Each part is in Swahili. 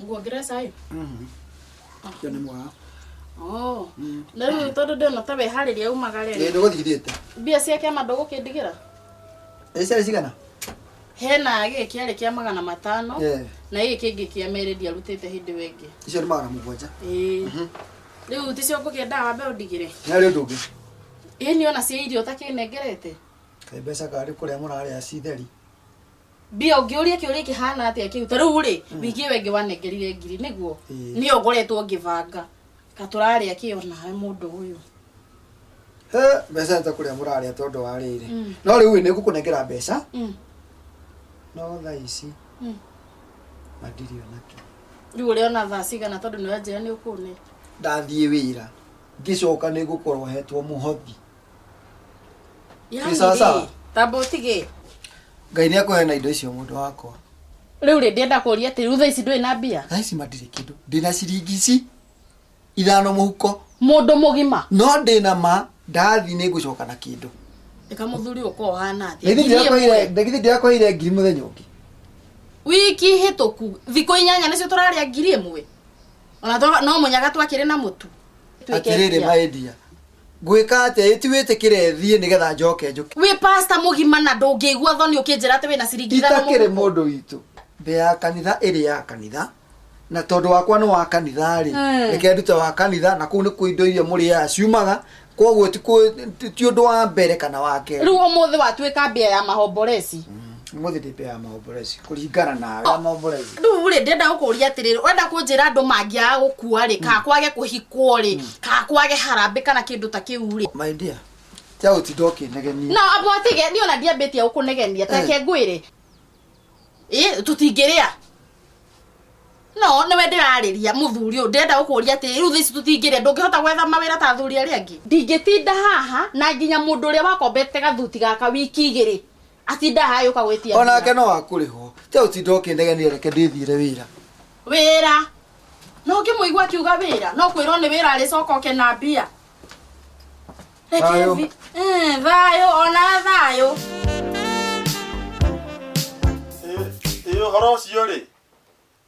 Nguongerera cai. Kĩo nĩ mwega. Oh. Na rĩu tondũ ndĩna ta wĩharĩria umagare. Ndũgũthigithĩte. Mbia cia kĩama ndũgũkĩndigĩra. Ciarĩ cigana? Hena gĩkĩ kĩarĩ kĩa 500 na gĩkĩ kĩngĩ kĩa merĩ ndiarutĩte hĩndĩ wengĩ. Icio nĩ 700. Rĩu ticio ngũkĩenda wambe ũndigĩre. Nĩ harĩ ũndũ ũngĩ. Ĩni ona cia irio takĩnengerete. Kaĩ mbeca karĩ kũrĩa mũrarĩa citheri. Mbia ũngĩũria kĩũria kĩhana atĩa kĩu. Ta rĩu rĩ, wiki wengĩ wanengerire ngiri nĩguo. Nĩyo ngoretwo ngĩbanga. Katũrarĩa kĩo nawe mũndũ ũyũ. Mbeca ta kũrĩa mũrarĩa tondũ wa rĩrĩ. No rĩu nĩ ngũkũnengera mbeca. No thaa ici. Mandiri onake. Rĩu ũrĩa ona thaa cigana tondũ nĩ wanjĩra nĩ ũkũne. Ndathiĩ wĩra. Ngĩcoka nĩ ngũkorwo hetwo mũhothi. Yaani tamba ũtige. Ngai nĩ akũhe na indo icio mũndũ wakwa. Rĩu rĩ ndĩenda kũria atĩ rĩu thaa ici ndũrĩ na mbia. Thaa ici mandirĩ kĩndũ. Ndĩna ciringi ici 5 mũhuko. Mũndũ mũgima. No ndĩna ma ndathi nĩ ngũcoka na kĩndũ. Eka mũthuri ũko hana atĩ. Ndagithĩ ndiakwaire ngiri mũthenya ũngĩ. Wiki hĩtũku thikũ 8 nĩcio tũrarĩa ngiri ĩmwe. Ona no mũnyaga twakĩrĩ na mũtu. Atĩrĩrĩ maendia. Ngwĩka atĩ ĩtiwĩtĩkĩre thiĩ nĩgetha njoke njũke. Wĩ pastor mũgima na ndũngĩigua thoni ũkĩnjĩra atĩ wĩna ciringi 5. Itakĩrĩ mũndũ witũ. Mbĩa ya kanitha ĩrĩ ya kanitha. Na tondũ wakwa nĩ wa kanitha rĩ. Reke ndute wa kanitha na kũu nĩ kũ indo iria mũrĩaga ciumaga. Koguo ti ũndũ wa mbere kana wa kerĩ. Rĩu ũmũthĩ watuĩka mbia ya mahomboreci. Mũthĩ ndĩ mbia ya mahomboreci kũringana nawe ya mahomboreci. Rĩu rĩ ndenda gũkũria atĩrĩrĩ wenda kũnjĩra andũ mangĩaga gũkua rĩ kana kwage kũhikwo rĩ kana kwage harambĩ kana kĩndũ ta kĩu rĩ. My dear. Tia ũtinda ũkĩnegenia. Na abwatige ni ona ndiambĩtie gũkũnegenia take ngwĩre. Tũtingĩrĩa. No nĩwe ndĩrarĩria mũthuri ũyũ ndenda gũkũria atĩ rĩu thĩci tũtingĩrĩa ndũngĩhota gwetha mawĩra ta athuri arĩa angĩ. Ndingĩtinda haha na nginya mũndũ ũrĩa wakombete gathuti gaka wiki 2 atinda haha yũka gwĩtia. Onake no akũrĩhwo. Tia ũtinda ũkĩnegenia reke ndĩthiĩre wĩra. Wĩra. No ngĩmũigua akiuga wĩra no kwĩrwo nĩ wĩra arĩcoka oke na mbia. Thayũ. Thayũ ona thayũ. Ũhoro ũcio rĩ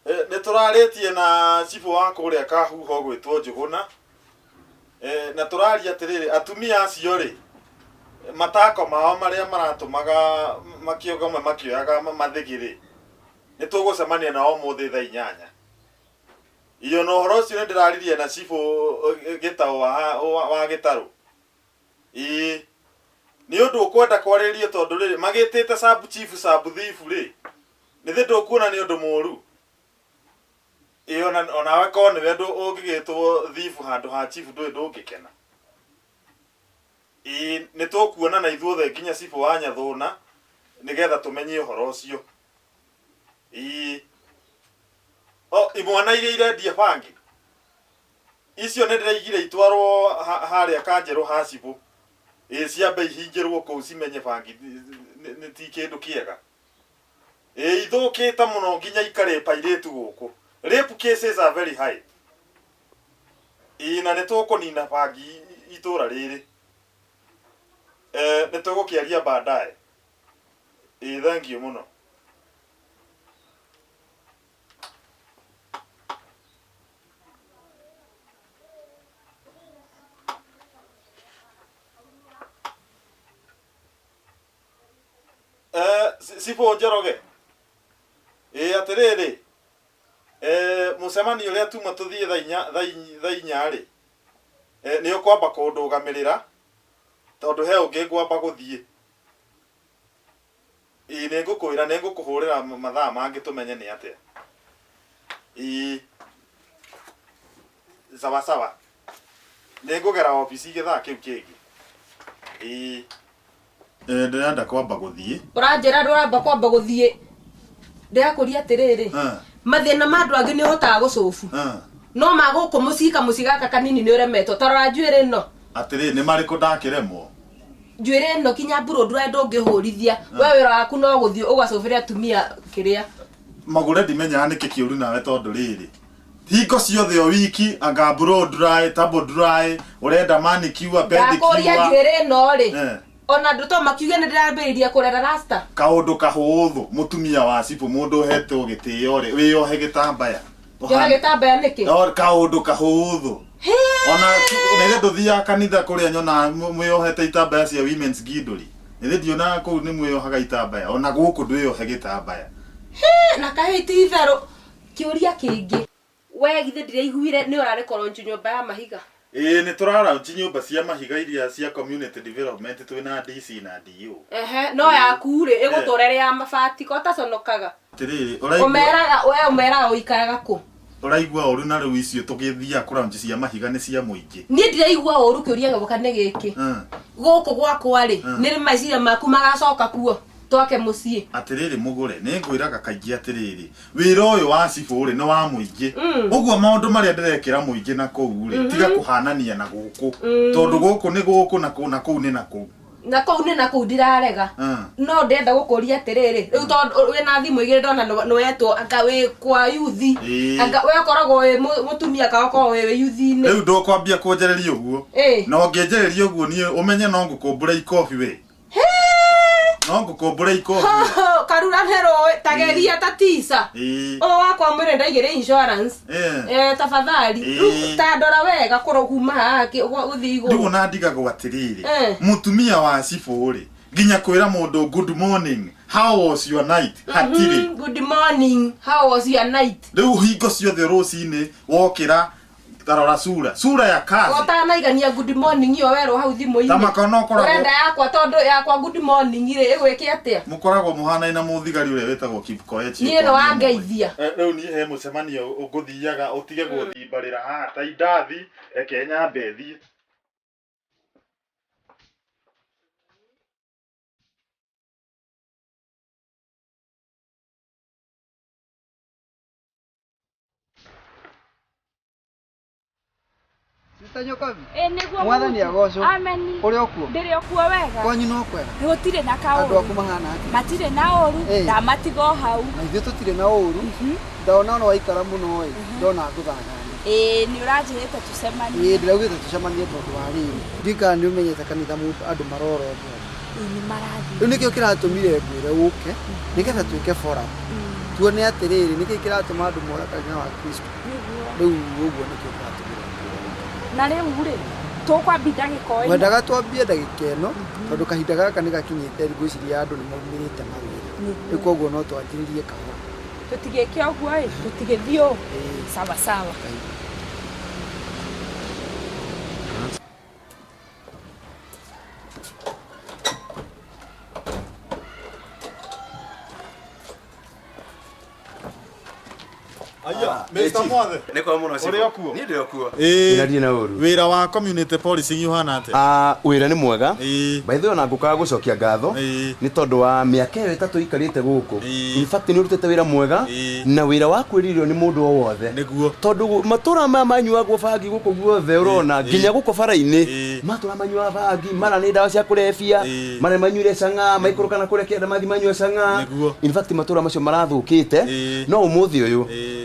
nĩ tũrarĩtie na cibu wa kũrĩa Kahuho gwĩtwo Njũgũna na tũraria atĩrĩrĩ atumia acio rĩ matako mao marĩa maratũmaga makĩoga makĩoyaga mathigirĩ nĩ tũgũcemania nao ũmũthĩ thaa 8. Iyo no ũhoro ũcio nĩ ndĩraririe na cibu Gĩtaũ wa Gĩtarũ. Nĩ ũndũ ũkwenda kwarĩrio tondũ rĩrĩ magĩtĩte sub chief sub thief rĩ nĩ thĩ ndũkuona nĩ ũndũ mũru. Onawe ko nĩ wendo ũngĩgĩtwo thief handũ ha chief ndũngĩkena. Nĩ tũkuona na ithuothe nginya cibu wa Nyathũna nĩgetha tũmenye ũhoro ũcio. Imwana iria irendia bangi icio nĩ ndĩraigire itwarwo harĩa Kanjerũ ha cibu. Ciambe ihingĩrwo kũu cimenye bangi nĩ ti kĩndũ kĩega. Ithũkĩte mũno nginya ikare pairĩtu gũkũ. Rape cases are very high. Na nĩ tũkũnina bangi itũra rĩrĩ. Nĩ tũgũkĩaria baadaye. Thank you mũno. Sipo Njoroge. Atĩrĩrĩ. Mũcemanio ũrĩa tuma tũthiĩ thaa 4 rĩ. Nĩ ũkwamba kũndũgamĩrĩra tondũ he ũngĩ ngwamba gũthiĩ. Nĩ ngũkwĩra nĩ ngũkũhũrĩra mathaa mangĩ tũmenye nĩ atĩa. Sawa sawa. Nĩ ngũgera ofici gĩthaa kĩu kĩngĩ. Ndĩrenda kwamba gũthiĩ. Ũranjĩra ndũramba kwamba gũthiĩ. Ndĩrakũria atĩrĩrĩ. Mathĩna ma andũ angĩ nĩ ũhotaga gũcobu. No magũkũ mũciĩ gaka kanini nĩ ũremetwo. Tarora njuĩrĩ ĩno. Atĩrĩ nĩ marĩkũ ndakĩremwo. Njuĩrĩ ĩno kinya mbũrũ ndũngĩhũrithia. We wĩra waku no gũthiĩ ũgacobĩra atumia kĩrĩa. Magũre ndimenyaga nĩkĩ kĩũru nawe tondũ rĩrĩ. Hingo ciothe o wiki anga mbũrũ dry, tabo dry, ũrenda manicure, pedicure. Ndakũria njuĩrĩ ĩno rĩ. Ona ndoto makiuge nĩ ndĩrambĩrĩria kũrera rasta. Kaũndũ kahũthũ mũtumia wa cibu mũndũ hetwo gĩtĩo rĩ wĩyohe gĩtambaya Jora gitambaya niki. Kaundu kahuthu. Ona nä ndå thiaga kanitha kå rä a nyona mwä ohete itambaya cia women's ginduri nä ndiona kå u nä mwä ohaga itambaya ona gå kå ndwä ohe gä tambaya na kahiti itherå kä å ria kä ngä we githä ndiraiguire nä å rarä korwo nyåmba ya mahiga nä tå raraunci nyå cia mahiga iria cia community development twä na DC na DO no yaku rä ä gå tå rere ya mabati ko taconokaga atä å meraga å ikaraga kå å raigua å ru na rä u icio tå gä thiaga kå raunci cia mahiga nä cia må ingä niä ndiraigua å ru kä å ria gä kanä gä kä gå kå gwakwa rä nä rä maiciria maku magacoka kuo twake må ciä atä rä rä må gå re nä ngwä raga kaingä atä rä rä wä ra å yå wa cibå rä nä wa må ingä å guo maå ndå marä a ndä rekä ra må ingä na kå u rä tiga kå hanania na gå kå tondå gå kå nä gå kå na kå u nä na kå u na kå u nä na kå u ndirarega no ndenda gå kå ria atä rä rä rä u tondå wä na thimå igä rä ndona nä wetwo anga wä kwa yuthi anga we koragwo wä må tumia kao korwo wä yuthi-inä rä u ndåkwambia kånjereria å guo no ngä njereria å guo niä å menye no ngå kå mbå ra ikobi we no ngå kå mbå ra ikobi karuranä tageria ta tisa å wakwa mwä re ndaigä rä insurance tafadhali ta ndora wega kå kuma haha gå thiä igå rä u ona ndigagwo atä rä rä må tumia wa cibå rä nginya kwä ra må ndå good morning how was your night hatirä good morning how was your night rä u hingo ciothe rå cinä wokä ra tarora sura ya kazi utanaigania good morning iyo werwo hau thimu-inĩ tamakona ũkoragwo urenda yakwa tondu yakwa good morning ri igwike atia mukoragwo muhanaina muthigari uria wetagwo Kipkoech niĩ no wangeithia rĩu niĩ he mũcemanio ũgũthiaga ũtige gũthimbarĩra haha ta indathi eke nyambe thiĩ Tanyokavi. Niguo Mwathani agocwo. Ameni. Uri okuo. Ndiri okuo wega. Kwanyu no kwega. Gutire na kauru. Andu aku mahana ati. Matire na uru. Ndamatigo hau. Na ithuĩ tutire na uru. Ndona no waikara muno oi. Ndona ngũthangana. Ni uranjirite tucemanie. Ndiraugite tucemanie tondu wa rĩrĩ. Ndikana nĩ ũmenyete kanitha andũ marorotwo. Ni marathi. Rĩu nĩkĩo kĩratũmire ngwĩre ũke nĩgetha twĩke forum. Tuone atĩrĩrĩ nĩkĩĩ kĩratũma andũ mora kanitha wa Kristo. Rĩu ũguo nĩkĩo kĩratũmire. Na rĩu rĩ tũkwambia ndagĩka ĩno. Wendaga twambie ndagĩka ĩno tondũ kahinda gaka nĩ gakinyĩte ngwĩciria andũ nĩ maumĩrĩte mawĩra. Rĩu koguo no twanjĩrĩrie kahora. Tũtigĩke ũguo ĩ tũtigĩthiĩ ũũ. Sawa sawa. Aya, Mr. Mwathe. Nĩ kwa mũno cibo. Uri okuo? Niĩ ndĩ okuo. Ĩĩ. Na ũru. Wĩra wa community policing ũhana atĩa? Wĩra nĩ mwega. By the way ona ngũkaga gũcokia ngatho. Nĩ tondũ wa mĩaka ĩyo ĩtatũ ikarĩte gũkũ. In fact nĩ ũrutĩte wĩra mwega na wĩra wa kwĩrĩrĩrio nĩ mũndũ o wothe. Nĩguo. Tondũ matũra maya manyuagwo bangi gũkũ guothe ũrona nginya gũkũ bara-inĩ matũra manyua bangi mara nĩ ndawa cia kũrebia mara manyuire canga maikũrũkana kũrĩa kĩanda mathi manyue canga. In fact matũra macio marathũkĩte no ũmũthĩ ũyũ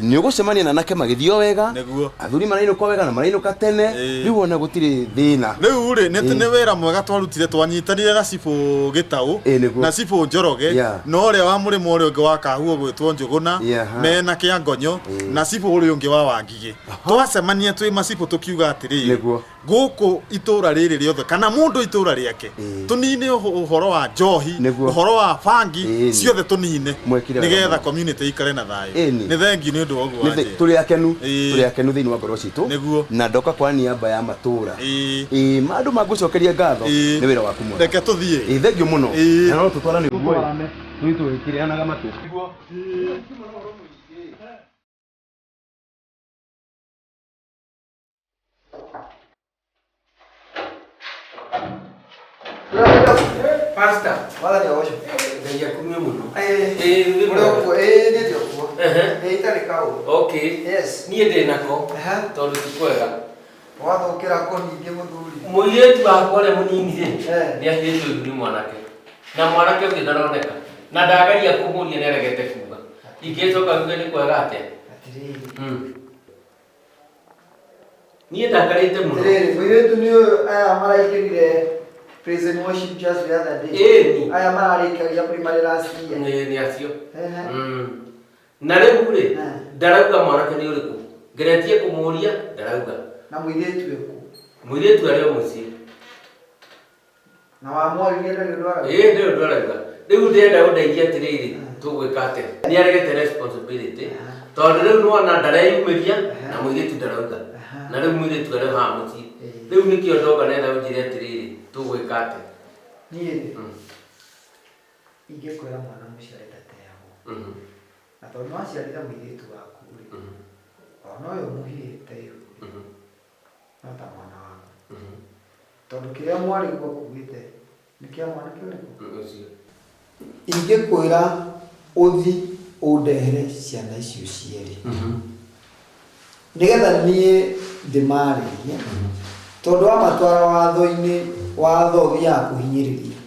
nĩ ũgũcemania na anake magĩthiĩ wega athuri marainũka wega na marainũka tene rĩu ona gũtirĩ thĩna. Rĩu rĩ nĩ wĩra mwega twarutire twanyitanire na Cibũ Gĩtaũ na Cibũ Njoroge no ũrĩa wa mũrĩmo ũrĩa ũngĩ wa Kahuũ gwĩtwo Njũgũna mena Kĩangonyo na Cibũ ũrĩa ũngĩ wa Wangigĩ twacemania twĩ macibũ tũkiuga atĩrĩrĩ gũkũ itũra rĩrĩ rĩothe kana mũndũ itũra rĩake tũnine ũhoro wa njohi ũhoro wa bangi ciothe tũnine nĩgetha community ikare na thayũ. Nĩ thengiũ nĩ ũndũ wa ũguo wanje. Tũrĩ akenu thĩinĩ wa ngoro citũ na ndoka kwa niaba ya matũra andũ magũcokeria ngatho nĩ wĩra waku mwega. Reke tũthiĩ. Thengiũ mũno na no tũtwarane ũguo tũgĩkĩrĩanaga matũ. Pastor, wala ni osho. Ngai akumie muno. Uri okuo. Nĩ ndĩ okuo. Itarĩ kaũ. Okay. Yes. Niĩ ndĩ nako. Tondũ ti kwega. Wathũkĩra kũhingie mũthuri. Mũirĩtu wakwa ũrĩa mũnini rĩ nĩ ahĩtwo ihu nĩ mwanake. Na mwanake ũngĩ ndaroneka. Na ndageria kũmũria nĩ aregete kuga. Ingĩcoka njuge nĩ kwega atĩa? Niĩ ndakarĩte mũno. Mũirĩtu nĩ ũyũ aya maraingĩrire prison worship just the other day. Aya mararĩkagia primary last year. Nĩ acio. Na rĩu rĩ ndarauga mwanake nĩ ũrĩkũ ngeretie kũmũria ndarauga na mũirĩtu ĩkũ mũirĩtu arĩ o mũciĩ na wamwaririe ndagĩrwara ndio ndarauga rĩu ndĩrenda gũndeithia atĩrĩrĩ tũgwĩka atĩa nĩ aregete responsibility tondũ rĩu nĩwona ndareyumĩria na mũirĩtu ndarauga na rĩu mũirĩtu arĩ haha mũciĩ rĩu nĩkĩo ndoka nenda ũnjĩre atĩrĩrĩ tũgwĩka atĩa niĩ ingĩkwĩra mwana mũciare ndateagwo na tondũ waciarire mũirĩtu waku rĩ ona ũyũ mũhĩte no ta mwana waku tondũ kĩrĩa mwarĩguo kuugĩte nĩ kĩa mwana kĩrĩkũ ingĩkwĩra ũthi ũndehere ciana icio cierĩ nĩgetha niĩ ndĩmarĩrie tondũ wamatwara watho-inĩ watho ũthiaga kũhinyĩrĩria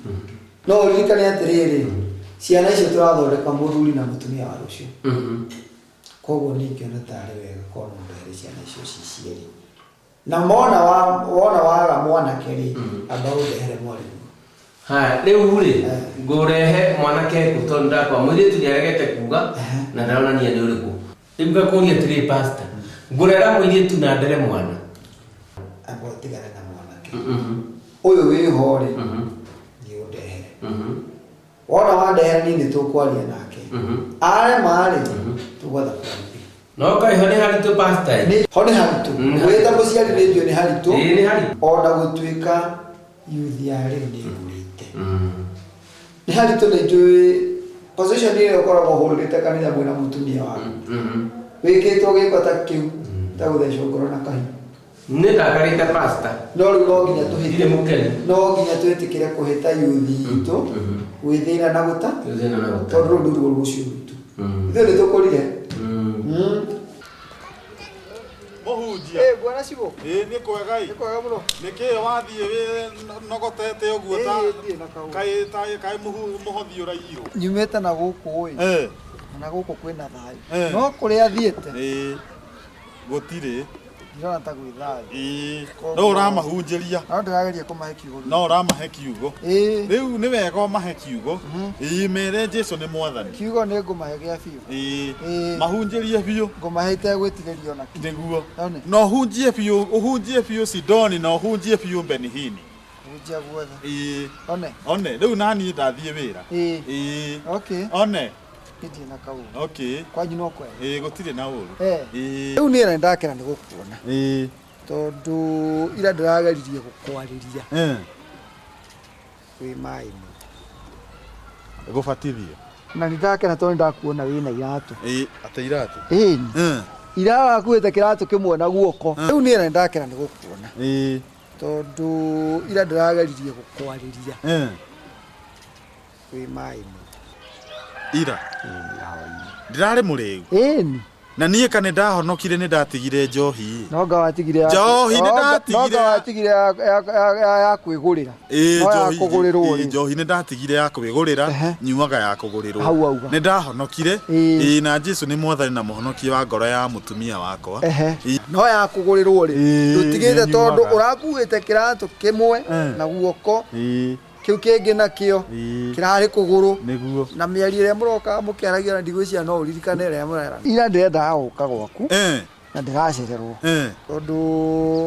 no ũririkane atĩrĩrĩ ciana icio tũrathondeka mũthuri na mũtumia wa rũciũ koguo niĩ ngĩona tarĩ wega korwo mũndehere ciana icio ci cierĩ na wona waga mwanake rĩ amba ũndehere mwarimũ haya rĩu rĩ ngũrehe mwanake tondũ ndakwa mũirĩtu nĩaregete kuga na ndaronania nĩ ũrĩkũ rĩu ngakũria atĩrĩrĩ pastor ngũrera mũirĩtu na ndere mwana amba ũtigane na mwanake ũyũ wĩho rĩ nĩ ũndehere wona wandehera niĩ nĩtũkwaria nake arema rĩ tũgwetha plan B no kaĩ ho nĩ haritũ pastor ho nĩ haritũ wĩta mũciari rĩndio nĩ haritũ nĩ haritũ ona gũtuĩka yuthi ya rĩu nĩ ngũrĩte nĩ haritũ nĩ njũĩ position ĩrĩa ũkoragwo ũhũrĩte kanitha mwĩna mũtumia waku wĩkĩtwo gĩko ta kĩu ta gũthecwo ngoro na kahiũ nĩ ndakarĩte pastor no rĩu no nginya ndirĩ mũkeni no nginya twĩtĩkĩre kũhĩta yuthi itũ gwĩthĩna na gũta tondũ rũu nĩruo rũciũ rwitũ ithuĩ nĩ tũkũrire mũhunjia bwana Cibo nĩ kwega nĩ kwega mũno nĩkĩĩ wathiĩ nogotete ũguo kaĩ mũhothi ũraiyirwo nyumĩte na gũkũ ĩ na gũkũ kwĩna thayũ no kũrĩa thiĩte gũtirĩ ndĩrona ta gwĩ thayũ no ũramahunjĩria no ndĩrageria kũmahe kiugo no ũramahe kiugo rĩu nĩ wega ũmahe kiugo mere Jesũ nĩ mwathani kiugo nĩ ngũmahe gĩa biũ mahunjĩrie biũ ngũmahe itegwĩtigĩrio na nĩguo no ũhunjie biũ Sidoni na ũhunjie biũ Benihini hunjia guothe one rĩu naniĩ ndathiĩ wĩra one Ndio na kaũ. Okay. Kwanyu no kwega. Gũtirĩ na ũru. Rĩu niĩ nĩ ndakena nĩ gũkuona. Tondũ ira ndĩrageririe gũkwarĩria. Wĩ maĩ-inĩ. Gũbatithio. Na nĩ ndakena tondũ ndakuona wĩna iratũ. Atĩ iratũ. Ira wakuĩte kĩratũ kĩmwe na guoko. Rĩu niĩ nĩ ndakena nĩ gũkuona. Tondũ ira ndĩrageririe gũkwarĩria. Wĩ maĩ-inĩ. Ira ndirarĩ mũrĩu na niĩ kana ndahonokire nĩ ndatigire njohi no ngawatigire njohi nĩ ndatigire no ngawatigire ya kwĩgũrĩra njohi nĩ ndatigire ya kwĩgũrĩra nyumaga ya kũgũrĩrwo nĩ ndahonokire na Jesũ nĩ mwathani na mũhonokia wa ngoro ya mũtumia wakwa no ya kũgũrĩrwo rĩ tũtigĩte tondũ ũrakuĩte kĩratũ kĩmwe na guoko kiu kĩngĩ nakĩo kĩrarĩ kũgũrũ na mĩario ĩrĩa mũroka mũkĩaragia na ndigwĩciria no ũririkane ĩrĩa mũrera ira ndĩrendaga gũka gwaku na ndĩracererwo tondũ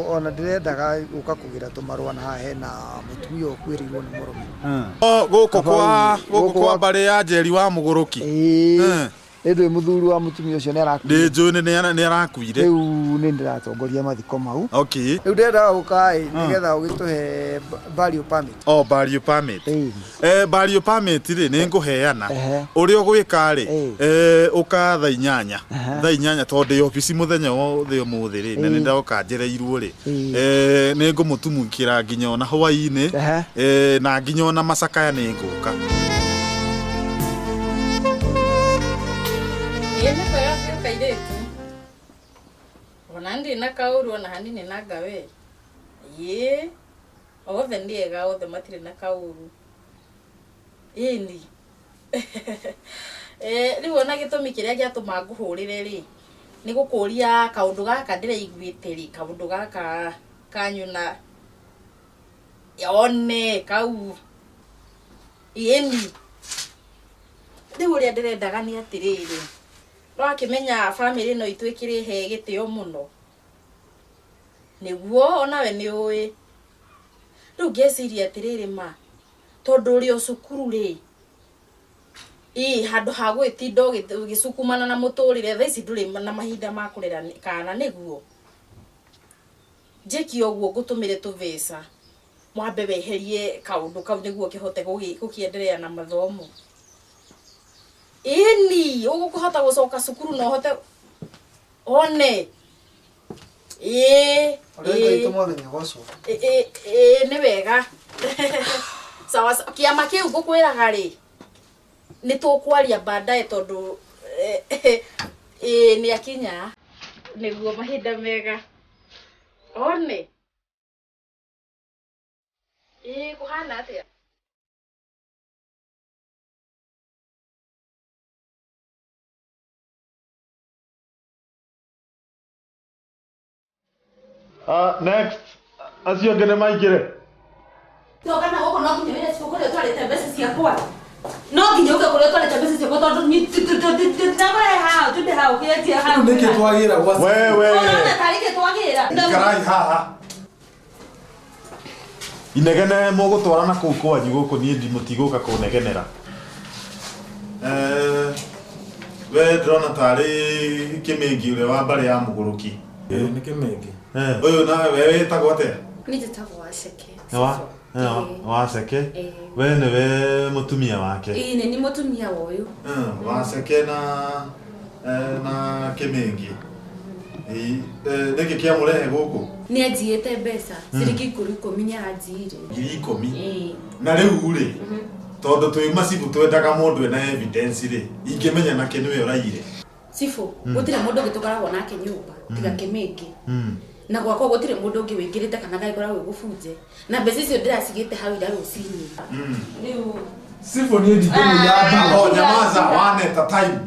ona ndĩrendaga gũka kũgĩra tũmarũa na haha hena mũtumia ũkuĩrĩirwo nĩ mũrũme gũkũ kwa mbarĩ ya Njeri wa Mũgũrũki Ndĩ mũthuri wa mũtumia ũcio nĩ arakuire. Ndĩ njũĩ nĩ arakuire. Rĩu nĩ ndĩratongoria mathiko mau. Okay. Rĩu ndĩrenda gũka nĩgetha ũgĩtũhe burial permit. Burial permit. Burial permit rĩ nĩ ngũheana. Ũrĩa ũgwĩka rĩ ũka thaa 8. Thaa 8 tondũ ndĩ ofici mũthenya wothe ũmũthĩ rĩ na nĩ ndoka njereirwo rĩ. Nĩ ngũmũtumũkĩra nginya ona hwaĩ-inĩ. Na nginya ona macakaya nĩ ngũka. Onandi na kauru na hanini na gawe. Ye. Othe ndiega othe matire na kauru. Ini. Riu ona gitumi kiria giatuma nguhurire ri. Ni gukuria kaundu gaka ndiraiguite ri kaundu gaka kanyuna. Yone kau. Ini. Riu ria ndirendaga ni atiriri. akimenya family no itwikire he gitio muno niguo onawe ni uwi riu ngeciria atiriri ma tondu uri cukuru ri handu ha gwitinda gicukumana na muturire tha ici nduri na mahinda ma kurera kana niguo njeki oguo ngutumire tuvisa mwambe weherie kaundu kau niguo kihote gukiendelea na mathomo ini ugukuhota gucoka cukuru no hote one ni wega sawa kiama kiu ngukwiraga ri ni tukwaria baadaye tondu ni akinya niguo mahinda mega one kuhana atia Next. Acio ngene maigire. Tokana goko no nginya wira cipo kule twalete mbeca ciakwa. No nginya uke kule twalete mbeca ciakwa tondu ni tabare ha tude ha ukiatia ha. Niki twagira gwasi. Wewe. Ona tarike twagira. Karai haha. Inegene mugutwarana kuu kwanyu guku nie ndimutiguka kunegenera. We ndrona tari kimingi ule wa mbare ya muguruki. Ni kimingi. Uyu na wewe etagwo atia? Ni njĩtagwo Waceke. Waceke? We niwe mutumia wake? Ĩĩ nĩ mutumia wa ũyũ. Waceke na kimingi. Niki kia murehe guku? Nĩ anjiĩte mbeca ciringi 10,000 nĩ anjire. 10,000? Na riu ri tondu twi macibu twendaga mundu ena evidence ri ingimenya nake niwe uraire. Cibũ gũtirĩ mũndũ ũngĩtũkoragwo nake nyũmba tiga Kĩmĩngĩ. Na gwakwa gũtirĩ mũndũ ũngĩ wĩingĩrĩte kana gagĩkoragwo gũbunje. Na mbeca icio ndĩracigĩte hau ira rũcinĩ. Rĩu Cibũ ni ndingĩmũyamba. O nyamaza waneta time.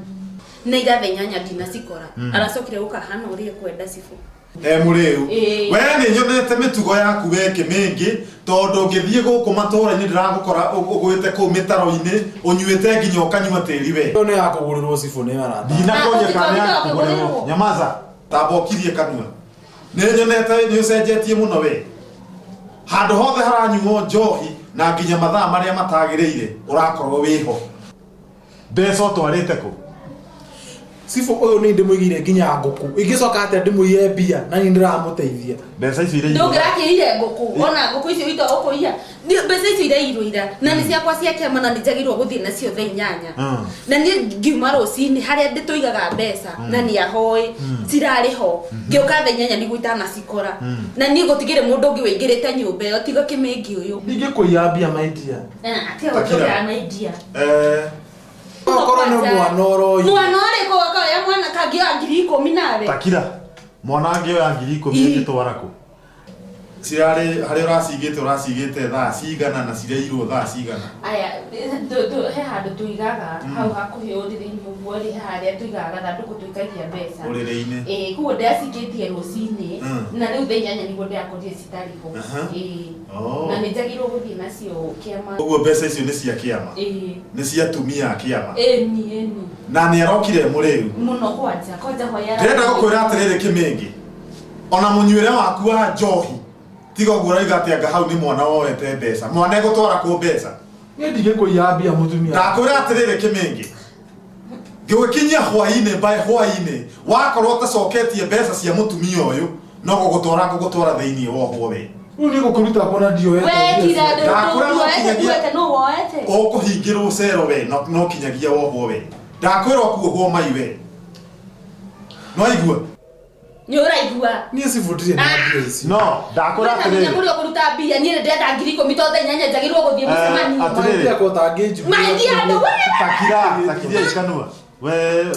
Na igathenya ndinacikora. Aracokire gũka hana ũrĩa kwenda Cibũ. Muriu we ni nyonete mitugo yaku we Kĩmĩngĩ tondu ngithie guku matura-ini ndiragukora ugwite ku mitaro-ini unyuite nginya ukanyua tiri we Yo ni yakugurirwo Cibũ ni arata. ndinakonye kana yakugurirwo nyamaza tambokirie kanua ni nyonete ni ucenjetie muno we handu hothe haranyuo njohi na nginya mathaa maria matagiriire urakorwo wiho mbeca utwarite ku Cibũ uyu ni ndimũigire nginya ngũkũ ingicoka atia ndimũiye mbia na ni ndiramuteithia mbeca icio ire ndũngĩrakĩire ngũkũ ona ngũkũ icio ito ũkũiya mbeca icio irairwo ira na nĩ ciakwa cia kĩama na nĩnjagĩrĩirwo gũthiĩ nacio thaa 8 na niĩ ngiuma rũcinĩ harĩa ndĩtũigaga mbeca na nĩ ahoĩ cirarĩ ho ngĩũka thaa 8 nĩguo itanacikora na niĩ gũtigĩrĩ mũndũ ũngĩ wĩingĩrĩte nyũmba ĩyo tiga Kĩmĩngĩ ũyũ ingĩkũiya mbia maidia atia gũkũiya maidia okorwo nĩ mwana ũroyi mwana ũrĩkũ akoya mwana kangĩoya 10,000 nawe takira mwana angĩoya 10,000 ngĩtwara kũ cirarĩ harĩa ũracigĩte thaa cigana na cireirwo thaa cigana aya he handũ tũigaga hau hakuhĩ ũrĩrĩ-inĩ ũguo rĩ harĩa tũigaga gathandũkũ tũikagia mbeca ũrĩrĩ-inĩ kuguo ndĩracikĩtie rũcinĩ na rĩu thaa 8 nĩguo ndĩrakorire citarĩ ho na nĩnjagĩrĩirwo gũthiĩ nacio kĩama ũguo mbeca icio nĩ cia kĩama nĩ cia atumia a kĩama ĩni na nĩ arokire mũrĩu mũno kwanja hoya ndĩrenda gũkwĩra atĩrĩrĩ Kĩmĩngĩ ona mũnyuĩre waku wa njohi tiga ũguo ũrauga atĩ anga hau nĩ mwana woete mbeca mwana egũtwara kũ mbeca niĩ ndingĩkũiya mbia mũtumia ndakwĩra atĩrĩrĩ Kĩmĩngĩ ngĩgũkinyia hwaĩ-inĩ wakorwo ũtacoketie mbeca cia mũtumia ũyũ no ngũgũtwara thĩinĩ wohwo we rĩu nĩ gũkũruta kuona ndioete ũkũhingĩrwo cero we no kinyagia wohwo we ndakwĩra ũkuohwo mai we no igua nĩ ũraigua niĩ Cibũ ndirĩ na mbia ici no ndakwĩra atĩrĩrĩ mũrĩ kũruta mbia niĩ ndĩrenda 10,000 tondũ thaa 8 njagĩrĩirwo gũthiĩ mũcemanio atĩrĩrĩ akota ngĩnju maithia andũ takiria ikanua we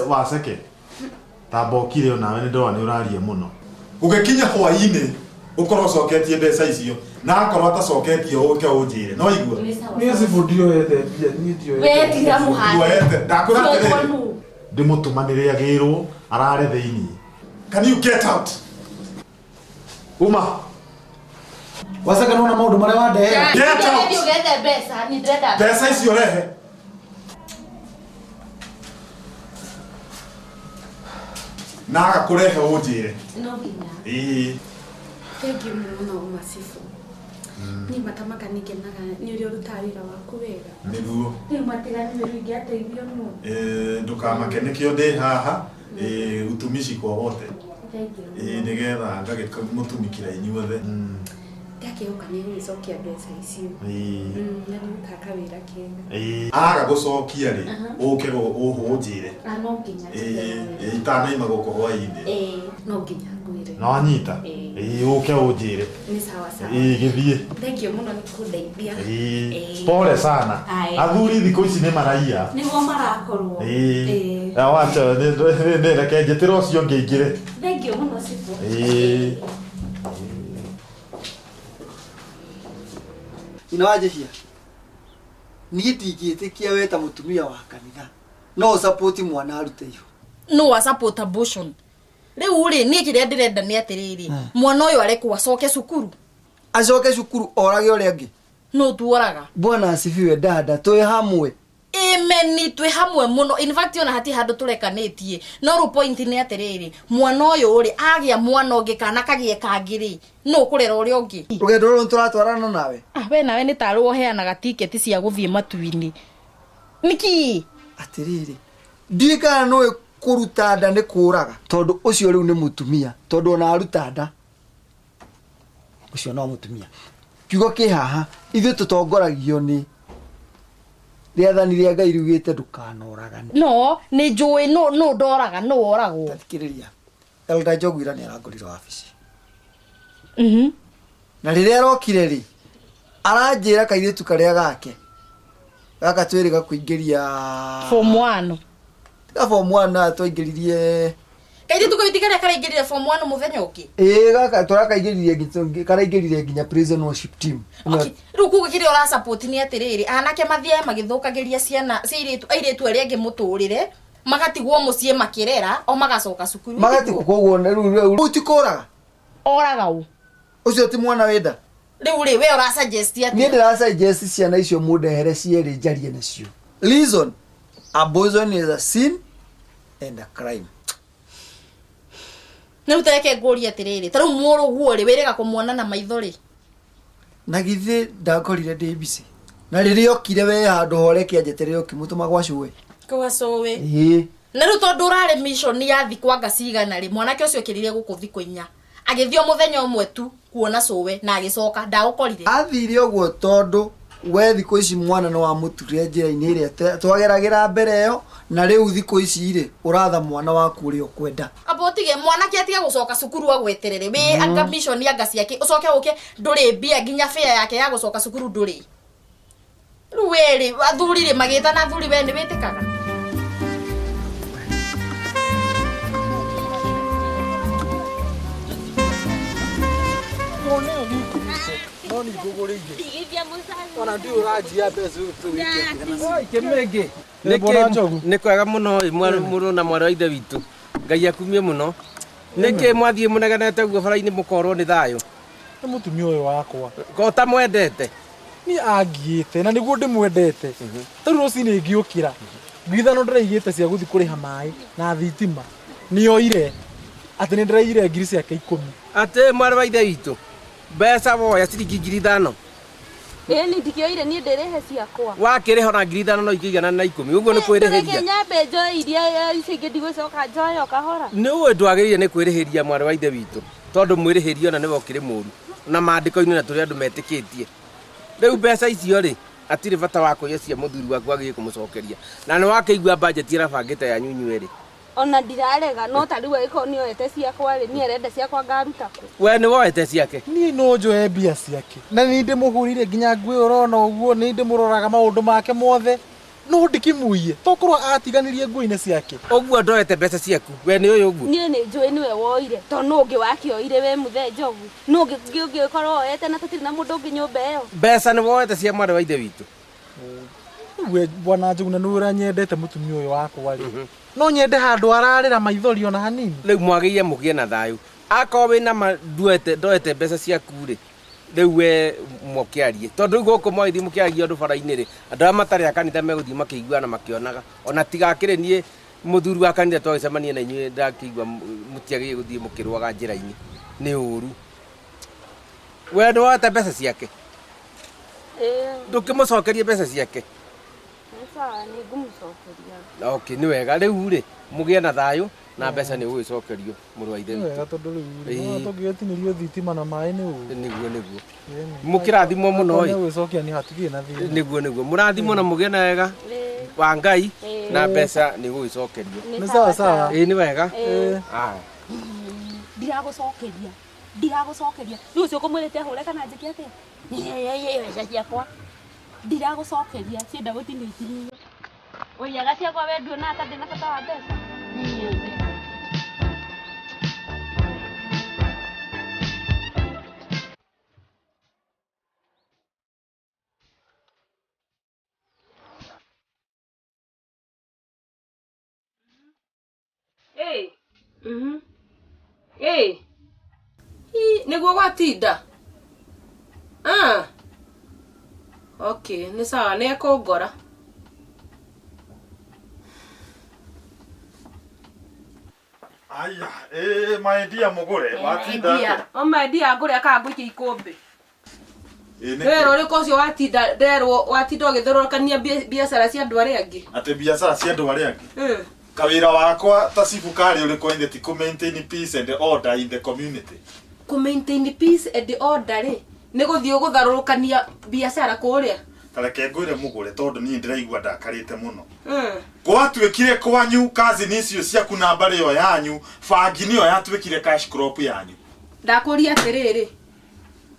Waceke tambokire onawe nĩ ndona nĩ ũraria mũno ũgĩkinya hwaĩ-inĩ ukorwo coketie mbeca icio na akorwo atacoketie ũke ũnjĩre no igua niĩ Cibũ ndioete mbia niĩ ndioete we tiga mũhane ndakwĩra atĩrĩrĩ ndĩmũtũmanĩre agĩrwo arare thĩinĩ can you get out uma Waceke nona maũndũ marĩa wandehe Get out! ũgethe mbeca nĩ ndĩrenda mbeca icio rehe na agakurehe unjire No nginya. Thank you muno masifu. Ni matamaka nikenaga ni uri uruta wira waku wega. Niguo. Ni matigani wingi ateithio no. Ndukamake nikio ndi haha utumishi kwa wote. Thank you. Nigetha ngagĩmutumikĩra inyuothe. Ndakĩũka nĩ gũcokia mbeca icio. Na nĩ ũkaka wĩra kĩega. Aga gũcokia rĩ, ũke ũhũnjĩre. No nginya. Itanaima gũkũ hwaĩ-inĩ. No nginya ngwĩre. No anyita. Ũke ũnjĩre. Nĩ sawa sawa. Gĩthiĩ. Thank you mũno nĩ kũndeithia. Pole sana. Athuri thikũ ici nĩ maraia. Nĩguo marakorwo. Wacha nĩreke njĩtĩra ũcio ngĩingĩre. Thank you mũno Sifu. Inawajehia. Niĩ ndingĩtĩkia we ta mũtumia wa kanitha. No support mwana arute ihu. No support abortion. Rĩu rĩ niĩ kĩrĩa ndĩrenda nĩ atĩrĩrĩ. Mwana ũyũ arekwo acoke cukuru. Acoke cukuru orage ũrĩa angĩ. No tuoraga. Bwana asifiwe dada, twĩ hamwe. Amen, twĩ hamwe muno. In fact ona hati handũ tũrekanĩtie. No ru point nĩ atĩrĩrĩ. Mwana ũyũ rĩ agĩa mwana ũngĩ kana kagĩe kangĩ no kũrera ũrĩa ũngĩ. Rũgendo rũrũ tũratwarana nawe. We nawe nĩ tarwo ũheanaga tiketi cia gũthiĩ matu-inĩ. Niki atĩrĩrĩ. Ndikana no kũruta nda nĩ kũraga. Tondũ ũcio rĩu nĩ mũtumia. Tondũ ona aruta nda. Ũcio no mũtumia. Kiugo kĩ haha ithuĩ tũtongoragio nĩ rĩathani rĩa Ngai riugĩte ndũkanoragane. No nĩ njũĩ no ndoraga no oragwo. Tathikĩrĩria. Elder Njogwira nĩ arangorire wabici. Na rĩrĩa arokire rĩ aranjĩra kairĩtu karĩa gake. Gaka twĩrĩ gakũingĩria form 1. Form 1 na twaingĩririe kairĩtu kaitĩkarĩa karaingĩrire form 1 mũthenya ũngĩ. Gaka tũrakaingĩririe karaingĩrire nginya prison worship team. Rĩu kuga kĩrĩa ũra support nĩ atĩrĩrĩ anake mathiaye magĩthũkagĩria ciana airĩtu arĩa angĩ mũtũrĩre magatigwo mũciĩ makĩrera o magacoka cukuru. Magatigwo koguo rĩu ũtikũraga. Oraga u. Ũcio ti mwana wenda. Rĩu rĩ we ũra suggest atĩ. Niĩ ndĩra suggest ciana icio mũndehere cierĩ njarie nacio. Reason abortion is a sin and a crime. Nĩ ũteke ngũria atĩrĩrĩ tarũ mũrũguo rĩ wĩrĩga kũmuona na maitho rĩ. Na githĩ ndakorire ndĩ busy. Na rĩrĩa okire we handũ hore kĩanjeterere ũkĩmũtũma gwa cũwe. Kwa cũwe. Na rĩu tondũ ũrarĩ mission ya thikũ anga cigana rĩ mwanake ũcio kĩrire gũkũ thikũ 4. Agĩthio mũthenya ũmwe tu kuona cũwe na agĩcoka ndagũkorire. Athire ũguo tondũ we thikũ ici mwana no amũturire njĩra-inĩ ĩrĩa twageragĩra mbere ĩyo na rĩu thikũ ici rĩ ũratha mwana waku ũrĩa ũkwenda. Abotige mwanake atiga gũcoka cukuru agweterere we anga mission anga ciake ũcoke ũke ndũrĩ mbia nginya fare yake ya gũcoka cukuru ndũrĩ. Rĩu we athuri rĩ magĩta na athuri we nĩ wĩtĩkaga. Noni gugurige. Tigithia musaza. Ona ndio rajia bezu tuwike. Kemege. Nĩ kwega mũno mũrũ na mwarĩ wa ithe witũ. Ngai akumie mũno. Nĩkĩ mwathiĩ mũnegenete ũguo bara-inĩ mũkorwo nĩ thayũ. Nĩ mũtumia ũyũ wakwa. Kota mwendete. Ni angiĩte na nĩguo ndĩmwendete. Tarũ rũcinĩ ngĩũkĩra. Ngithano ndĩraigĩte cia gũthi kũrĩha maĩ na thitima. Nĩoire atĩ nĩ ndĩraigire ngiri ciake 10. Atĩ mwarĩ wa ithe witũ. Mbeca woya ciringi 5,000. Ni ndikioire ni ndĩrĩhe ciakwa. Wakĩrĩha na 5,000 no ikĩigana na 10. Ũguo nĩ kwĩrĩhĩria. Kenya mbejo iria icio ingĩ ndigũcoka njoyo kahora. Nĩ ũĩ ndwagĩrĩire nĩ kwĩrĩhĩria mwarĩ wa ithe witũ. Tondũ mwĩrĩhĩrio na nĩ wokĩrĩ mũru. Na maandĩko-inĩ na tũrĩa andũ metĩkĩtie. Rĩu mbeca icio rĩ atirĩ bata wa kũiya cia mũthuri waku agĩe kũmũcokeria. Na nĩ wakĩigua budget ĩrabangĩte ya nyunyu ĩrĩ. Ona ndirarega no ta rĩu agĩkorwo nĩ oete ciakwa rĩ niĩ arenda ciakwa ngaruta kũ. We nĩ woete ciake. Niĩ no njoe mbia ciake. Na nĩ ndĩmũhũrire nginya ngui ũrona ũguo nĩ ndĩmũroraga maũndũ make mothe. No ndikĩmuiye. Tokorwo atiganirie ngui-inĩ ciake. Ũguo ndoete mbeca ciaku. We nĩ ũyũ ũguo. Niĩ nĩ njũĩ nĩwe woire. To no ũngĩ wakĩoire we mũthee Njogu. No ũngĩ ũkorwo oete na tũtirĩ na mũndũ ũngĩ nyũmba ĩyo. Mbeca nĩ woete cia mwarĩ wa ithe witũ. We bwana Njogu na nĩ ũranyendete mũtumia ũyũ wakwa rĩ. No nyende handũ ararĩra maithori ona hanini. Rĩu mwagĩire mũgĩe na thayũ. Akorwo wĩna ndoete mbeca ciaku rĩ. Rĩu we mũkĩarie. Tondũ rĩu gũkũ mwagĩthiĩ mũkĩaria ũndũ bara-inĩ rĩ. Andũ arĩa matarĩ a kanitha megũthiĩ makĩiguana makĩonaga. Ona tigakĩrĩ niĩ muthuri wa kanitha twagicemania na inyuĩ ndakĩigua mũtiagĩrĩire gũthiĩ mũkĩrũaga njĩra-inĩ nĩ ũru we nĩwoete mbeca ciake ndũkĩmũcokerie mbeca ciake okay nĩ wega rĩu rĩ mũgĩe na thayũ na mbeca nĩ ũgũgĩcokerio mũrũ wa ithe wega tondũ rĩu tũngĩgĩtinĩrio thitima na maĩ nĩ ũru nĩguo mũkĩrathimwo mũno ĩ gwĩcokia nĩ hatigĩ na thĩna nĩguo mũrathimwo na mũgĩe na wega wa Ngai na mbeca nĩ ũgũgĩcokerio nĩ sawa nĩ wega ndiragũcokeria rĩu ũcio ũkũmwĩrĩte ahũre kana njĩke atĩa mbeca ciakwa ndiragũcokeria cienda gũtinio itinio ũiyaga ciakwa we nduona ata ndĩna bata wa mbeca nĩguo gwatinda okay nĩ sawa nĩ ekũngora aya maendia mũgũre watinda maendia ngũre akambũikia ikũmbĩ wero ũrĩkũ ũcio watinda nderwo watinda ũgĩthũrũrũkania biacara cia andũ arĩa angĩ atĩ biacara cia andũ arĩa angĩ kawĩra wakwa ta cibu karĩ ũrĩkũ ende ti ku maintain peace and order in the community ku maintain peace and order rĩ nĩ gũthiĩ gũtharũrũkania biacara kũrĩa tareke ngwĩre mũgũre tondũ niĩ ndĩraigua ndakarĩte mũno gwatuĩkire kwanyu cousin icio ciaku na mbarĩ ĩyo yanyu bangi nĩyo yatuĩkire cash crop yanyu ndakũria atĩrĩrĩ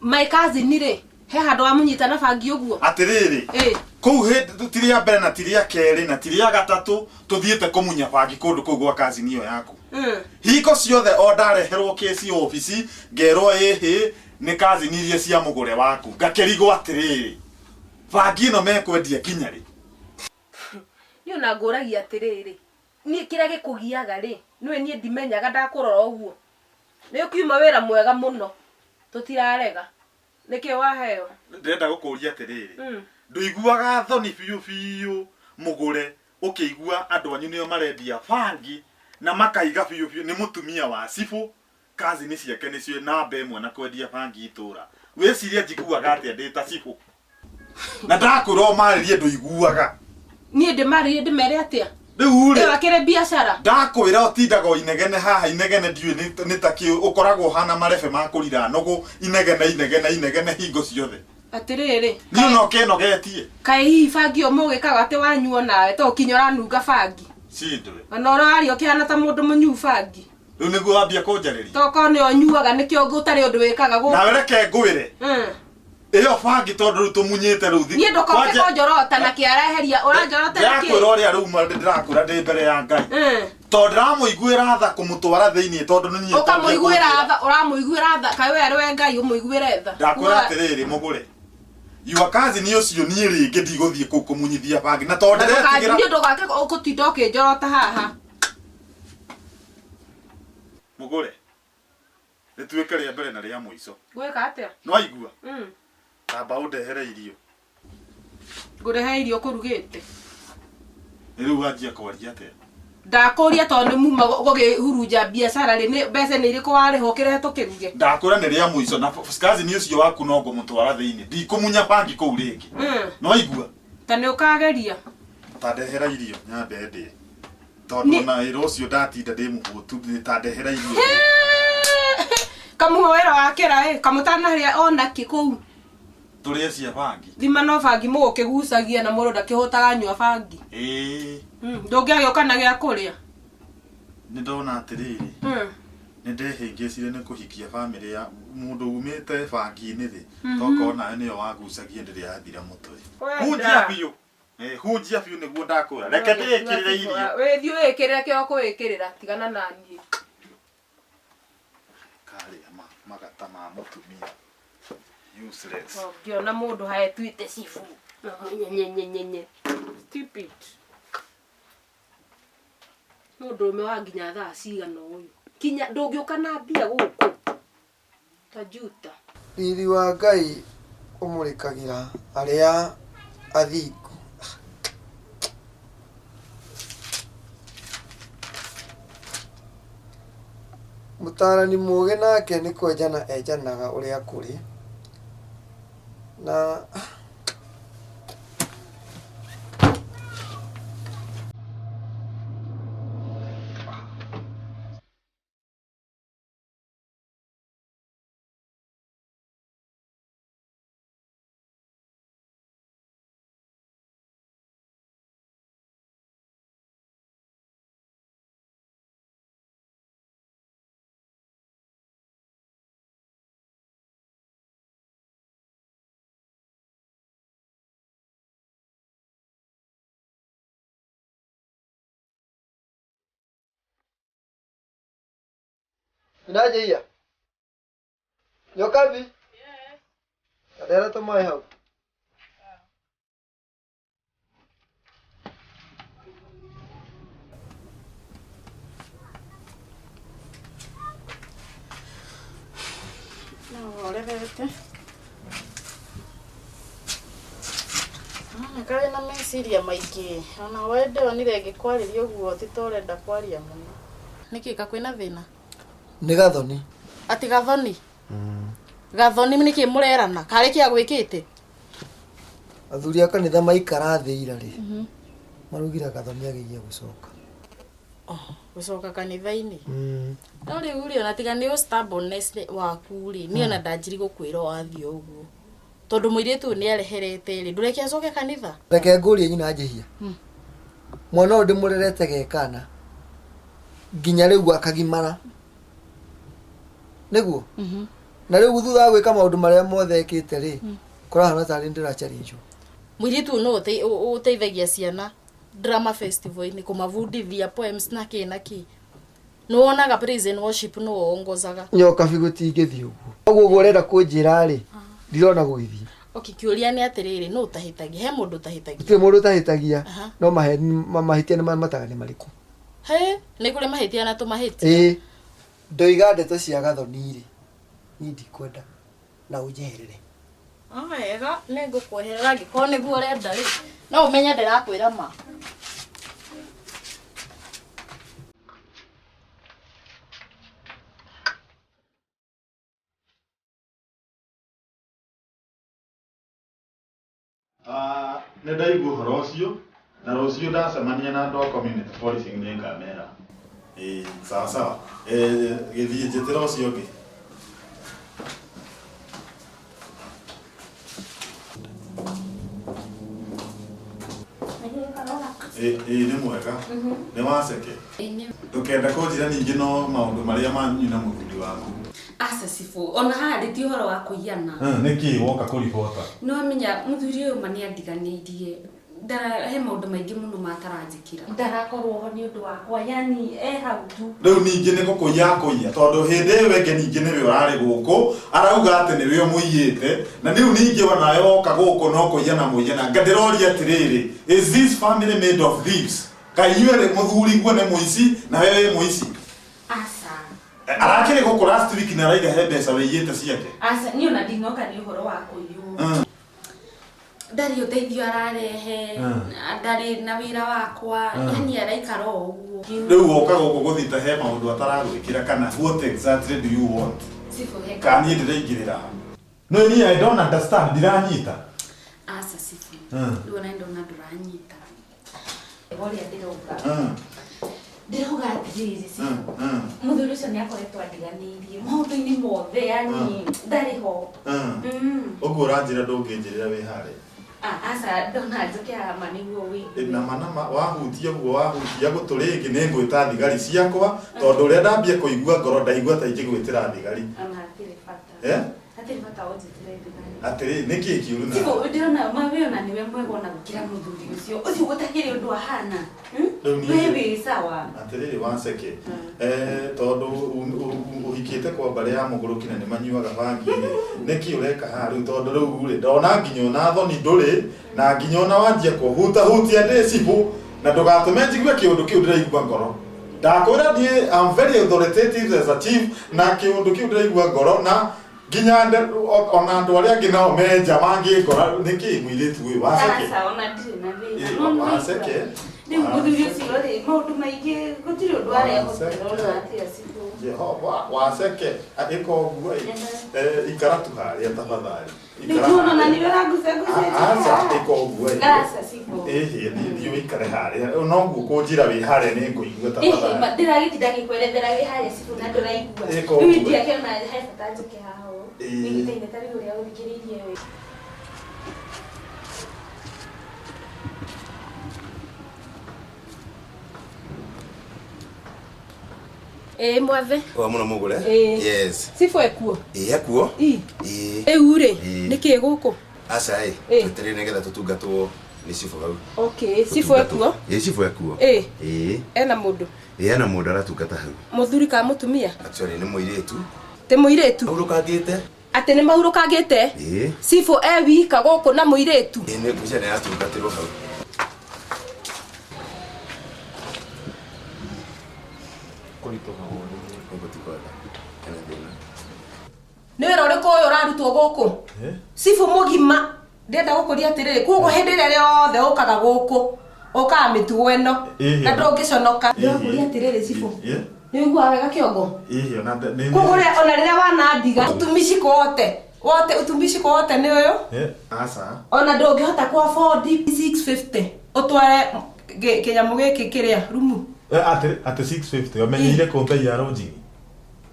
my cousin rĩ he handũ amũnyita na bangi ũguo atĩrĩrĩ kũu tiri ya mbere na tiri ya kerĩ na tiri ya gatatũ tũthiĩte kũmunya bangi kũndũ kũu gwa cousin ĩyo yaku hingo ciothe o ndareherwo kesi ofici ngerwo ĩhĩ nĩ cousin iria cia mũgũre waku ngakĩrigwo atĩrĩrĩ bangi ĩno mekwendia kinya rĩ niĩ ona ngũragia atĩrĩrĩ niĩ kĩrĩa gĩkũgiaga rĩ niĩ niĩ ndimenyaga ndakũrora ũguo nĩ ũkiuma wĩra mwega mũno tũtirarega nĩkĩ waheo ndĩrenda gũkũria atĩrĩrĩ ndũiguaga thoni biũ mũgũre ũkĩigua andũ anyu nĩo marendia bangi na makaiga biũ nĩ mũtumia wa cibũ cousin ciake nĩcio namba ĩmwe na kwendia bangi itũra wĩciria njiguaga atĩa ndĩ ta cibũ na ndakwĩra marĩrie ndũiguaga niĩ ndĩmarĩrie ndĩmere atĩa rĩu rĩ wakĩre biacara ndakwĩra ũtindaga inegene haha inegene ndiũĩ nĩ takĩ ũkoragwo hana marebe ma kũrira nũgũ inegene hingo ciothe atĩrĩrĩ niĩ no kenogetie kaĩ hihi bangi ũmũgĩkaga atĩ wanyuo nawe to kinya ũranunga bangi cindwe ona ũrario kĩhana ta mũndũ mũnyu bangi rĩu nĩguo wambia kũnjarĩria toko nĩ ũnyuaga nĩkĩo gũtarĩ ũndũ wĩkaga gũkũ nawe reke ngwĩre iyo bangi tondu riu tumunyite riu thi niĩ ndokoke konjorota na kĩareheria ũranjorota na kĩ ndakwĩra ũrĩa rĩu ndĩrakũra ndĩ mbere ya Ngai tondu ndiramũiguĩra tha kũmũtwara thĩinĩ tondu nĩ niĩ ũkamũiguĩra tha ũramũiguĩra tha kaĩ werwe Ngai ũmũiguĩre tha ndakwĩra atĩrĩrĩ mũgũre your cousin ũcio niĩ rĩngĩ ndigũthiĩ kũu kũmunyithia bangi na tondu ndĩretigĩra niĩ ndũgake ũgũtinda ũkĩnjorota haha mũgũre nĩtuĩke rĩa mbere na rĩa mũico gwĩka atĩa no aigua tamba ũndehere irio ngũrehe irio kũrugĩte rĩu wanjia kwaria atĩa ndakũria tondũ nĩ muma gũkĩhurunja biacara rĩ mbeca nĩ irĩkũ warĩho kĩrehe tũkĩruge ndakwĩra nĩ rĩa mũico na cousin ũcio waku no ngũmũtwara thĩinĩ ndikũmunya bangi kũu rĩngĩ no aigua ta nĩ ũkageria ta ndehera irio nyambe ndĩ tondũ na ĩro ũcio ndatinda ndĩ mũhũtu ta ndehera irio kamuhoera wakĩra kamũtanarĩa ona kĩ kũu tũrĩa cia bangi thima no bangi mũgũkĩgucagia na mũndũ ndakĩhũtaga nyua bangi ndũngĩagĩũka na gĩa kũrĩa nĩ ndona atĩrĩrĩ nĩ ndehĩngĩcire nĩ kũhikia bamĩrĩ ya mũndũ umĩte bangi-inĩ thĩ toko nawe nĩyo wagucagia ndĩrĩa yathira mũtwe hunjia biũ hunjia biũ nĩguo ndakwĩra reke ndĩĩkĩrĩre irio wĩthiĩ wĩkĩrĩre kĩo kwĩkĩrĩra tigana na niĩ karĩa magata ma mũtumia useless ngĩona mũndũ haetuĩte cibu nyenyenyenyenye stupid mũndũ ũmwe wa nginya thaa cigana ũyũ kinya ndũngĩũka na mbia gũkũ tajuta riri wa Ngai ũmũrĩkagĩra arĩa athingu mutarani muge nake ni kwenjana enjanaga uria kuri na Inaje iya? Nyokavi? Yes. Adera to my house. No, olevete. Kare na meciria maingĩ ona wende onire ngĩkwarĩria ũguo ti torenda kwaria mũno nĩkĩ ka kwĩna thĩna Nĩ Gathoni. Ati Gathoni? Gathoni nĩkĩ mũrerana karĩ kĩa gwĩkĩte Athuri a kanitha maikara thĩ ira rĩ marugire Gathoni agĩie gũcoka gũcoka kanitha-inĩ no rĩu rĩ ona tiga nĩ stubbornness waku rĩ niĩ ona ndanjiri gũkwĩra wathiĩ ũguo tondũ mũirĩtu nĩ areherete rĩ ndũreke acoke kanitha reke ngũrie nyina njehia mwana ũyũ ndĩmũrerete gekana nginya rĩu akagimara nĩguo na rĩu thutha wa gwĩka maũndũ marĩa mothe ekĩte rĩ kũrahana tarĩ ndĩracarinjwo mũirĩtu no ũteithagia ciana drama festival-inĩ kũmabundithia poems na kĩ no wonaga praise and worship no ongozaga nyoka bigo tingĩthiĩ ũguo ũguo ũrenda kũnjĩra rĩ ndirona gũgĩthiĩ kĩũria nĩ atĩrĩrĩ no ũtahĩtagia he mũndũ ũtahĩtagia gũtirĩ mũndũ ũtahĩtagia no mahĩtia nĩ mataga nĩ marĩkũ he nĩ kũrĩ mahĩtia na tũmahĩtia ndoiga ndeto cia Gathoni rĩ niĩ ndikwenda na ũnjeherere wega nĩ ngũkweherera angĩkorwo nĩguo ũrenda rĩ no ũmenye ndĩrakwĩra ma nĩ ndaigua ũhoro ũcio na rũciũ ndacemania na andũ a community policing nĩ ngamera sawa sawa gĩthiĩ njĩtĩra ũcio ũngĩ nĩ mwega nĩ waceke ndũkenda kũnjĩra ningĩ no maũndũ marĩa manyu na mũthuri waku Asa sifu ona hali ti horo wa kũiyana nĩkĩ woka kũribota no amenya mũthuri ũyũ mani andiganĩirie ndara he maũndũ maingĩ mũno mataranjĩkĩra ndarakorwo ho nĩ ũndũ wakwa yani hau tu rĩu ningĩ nĩ gũkũiya kũiya tondũ hĩndĩ ĩyo ĩngĩ ningĩ nĩwe ũrarĩ gũkũ arauga atĩ nĩwe ũmũiyĩte na rĩu ningĩ wanawe woka gũkũ no kũiya na mũiyana ngadĩroria atĩrĩrĩ is this family made of thieves kainyuĩ mũthuri guo nĩ mũici na wewe mũici asa arakĩrĩ gũkũ last week na araiga he mbeca wĩiyĩte ciake asa niĩ ona ndinoka nĩ ũhoro wa kũiywo ndari uteithio ararehe ndari na wira wakwa yani araikara ũguo rĩu woka gũkũ gũthita he maũndũ ataragwĩkĩra kana what exactly do you want kani ndĩraingĩrĩra no niĩ I don't understand ndiranyita asa sifu ndona ndona nduranyita ũrĩa ndĩroka ndĩroga atĩrĩrĩ sifu mũthuri ũcio nĩ akoretwo andiganĩirie maũndũ-inĩ mothe yani ndarĩ ho ũguo ũranjĩra ndũngĩnjĩrĩra wĩ harĩa asa ndona njoke hama nĩguo wĩ na manama wahutia ũguo wahutia gũtũrĩngĩ nĩ ngwĩta thigari ciakwa tondũ ũrĩa ndambia kũigua ngoro ndaigua ta ingĩgwĩtĩra thigari hatirĩ bata hatirĩ bata ũnjĩtĩre thigari atĩrĩ nĩkĩ kiuru na siko ndĩrona mawe ona niwe mwega ona gũkĩra mũthuri ũcio ũcio gũtakĩrĩ ũndũ ahana wewe sawa atĩrĩrĩ waceke tondũ ũhikĩte kwa mbarĩ ya mũgũrũki na nĩ manyuaga bangi nĩkĩ ũreka haha rĩu tondũ rĩu rĩ ndona nginya ona thoni ndũrĩ na nginya ona wanjia kũhutahutia ndĩ cibu na ndũgatũme njigue kĩũndũ kĩu ndĩraigua ngoro ndakwĩra niĩ I'm very authoritative as a chief na kĩũndũ kĩu ndĩraigua ngoro na nginya ona andũ arĩa angĩ nao menja mangĩngora nĩkĩ mũirĩtu ũyũ waceke sasa ona ndirĩ na wĩra waceke Rĩu mũthuri ũcio rĩ, maũndũ maingĩ gũtirĩ ũndũ arehotera atĩa cibu. Jehova waseke andĩko ũguo ikara tu harĩa tafadhali. Nĩtuona na nĩwe ũrangucaguceria. Aca andĩko ũguo. Gaca cibu. Thiĩ ũikare harĩa. No guo kũnjĩra wĩ harĩa nĩ ngũigua tafadhali. Ndĩragĩtinda ngĩkwerethera wĩ harĩa cibu na ndũraigua. Rĩu ndiakĩona he bata njũke haha ũũ. Wĩgĩteine tarĩ ũrĩa ũthikĩrĩirie we. Mwathe. Wa muno mugure? Yes. Sifu ekuo? Ekuo? Riu ri, niki guku? Aca tweterere nigetha tutungatwo ni cibu bau. Okay, sifu ekuo? Cibu ekuo. Ena mundu? Ena mundu aratungata hau. Muthuri ka mutumia? Actually ni muiretu. Te muiretu? Mahurukangite. Ate ni mahurukangite? Sifu wika guku na muiretu? Ni kuja na atungatirwo hau. Nĩwĩra ũrĩkũ ũyũ ũrarutwo gũkũ? Sifu mũgima ndĩrenda gũkũria atĩrĩrĩ, koguo hĩndĩ ĩrĩa yothe ũkaga gũkũ ũkaga mĩtugo ĩno na ndũngĩconoka. Ndĩrakũria atĩrĩrĩ Sifu, nĩũiguaga wega kĩongo? Koguo ona rĩrĩa wanandiga utumishi wote utumishi wote nĩ ũyũ? Ona ndũngĩhota ku afford 650 ũtware kĩnyamũ gĩkĩ kĩrĩa rumu? Ate 650 wamenyeire kũ bei ya lodging?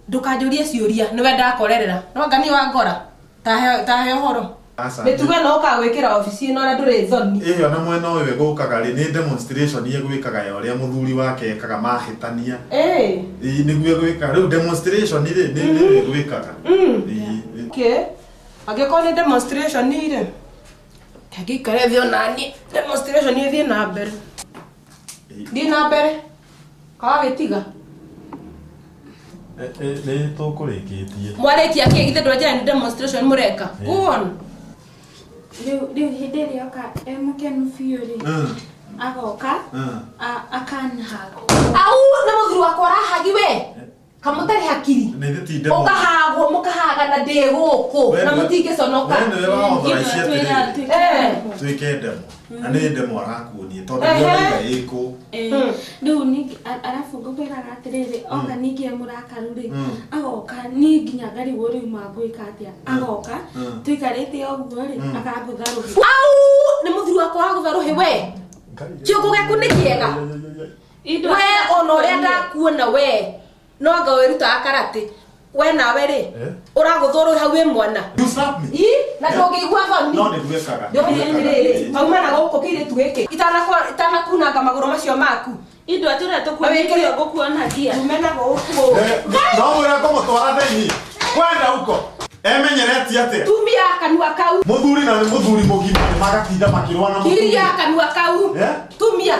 Ndukanjũrie ciũria nĩwe ndakorerera no ngani wa ngora tahe ũhoro mĩtugo ĩno ũkaga gwĩkĩra ofici ĩno na ndũrĩ thoni. Na mwena ũyũ gũkaga rĩ nĩ demonstration gwĩkaga ya ũrĩa mũthuri wake ekaga mahĩtania nĩguo gwĩkaga rĩu demonstration rĩ nĩ gwĩkaga angĩkorwo nĩ demonstration rĩ ngĩikare thĩ onani demonstration ĩthiĩ na mbere thiĩ na mbere kawagĩtiga tũkũrĩkĩtie mwarĩkia kĩ githĩ ndwanjĩra nĩ demonstration mũreka kuona rĩu hĩndĩ ĩrĩa oka mũkenu biũ rĩ agoka akanhaga au nĩ mũthuri wakwa arahagi we kamũtarĩ hakiri ũkahagwo mũkahaga na ndĩ gũkũ na mũtingĩconoka twĩke ndemo na nĩ ndemo arakuonie tondũ nĩoiga ĩkũ rĩu ningĩ arabu ngũkwĩraga atĩrĩrĩ oka ningĩ mũrakaru rĩ agoka niĩ nginya ngarigwo rĩu magwĩka atĩa agoka tũikarĩte ũguo rĩ akangũtha rũhĩ au nĩ mũthuri wakwa wagũtha rũhĩ we kĩongo gĩaku nĩ kĩega we ona ũrĩa ndakuona we no anga wĩrutaga karate we nawe rĩ ũragũthwo rũhĩ hau wĩ mwana na ndũngĩigua thoni ndũngĩrĩrĩ mauma na gũkũ kĩirĩtu gĩkĩ itanakunanga magũrũ macio maku indo atũrĩa tũkuonire ngũkuona ngia umena gũkũ no mwĩra kũmũtwara thĩinĩ kwenda huko emenyeretie atĩa tumia kanua kau mũthuri na mũthuri mũgima magatinda makĩrũa na kiria kanua kau tumia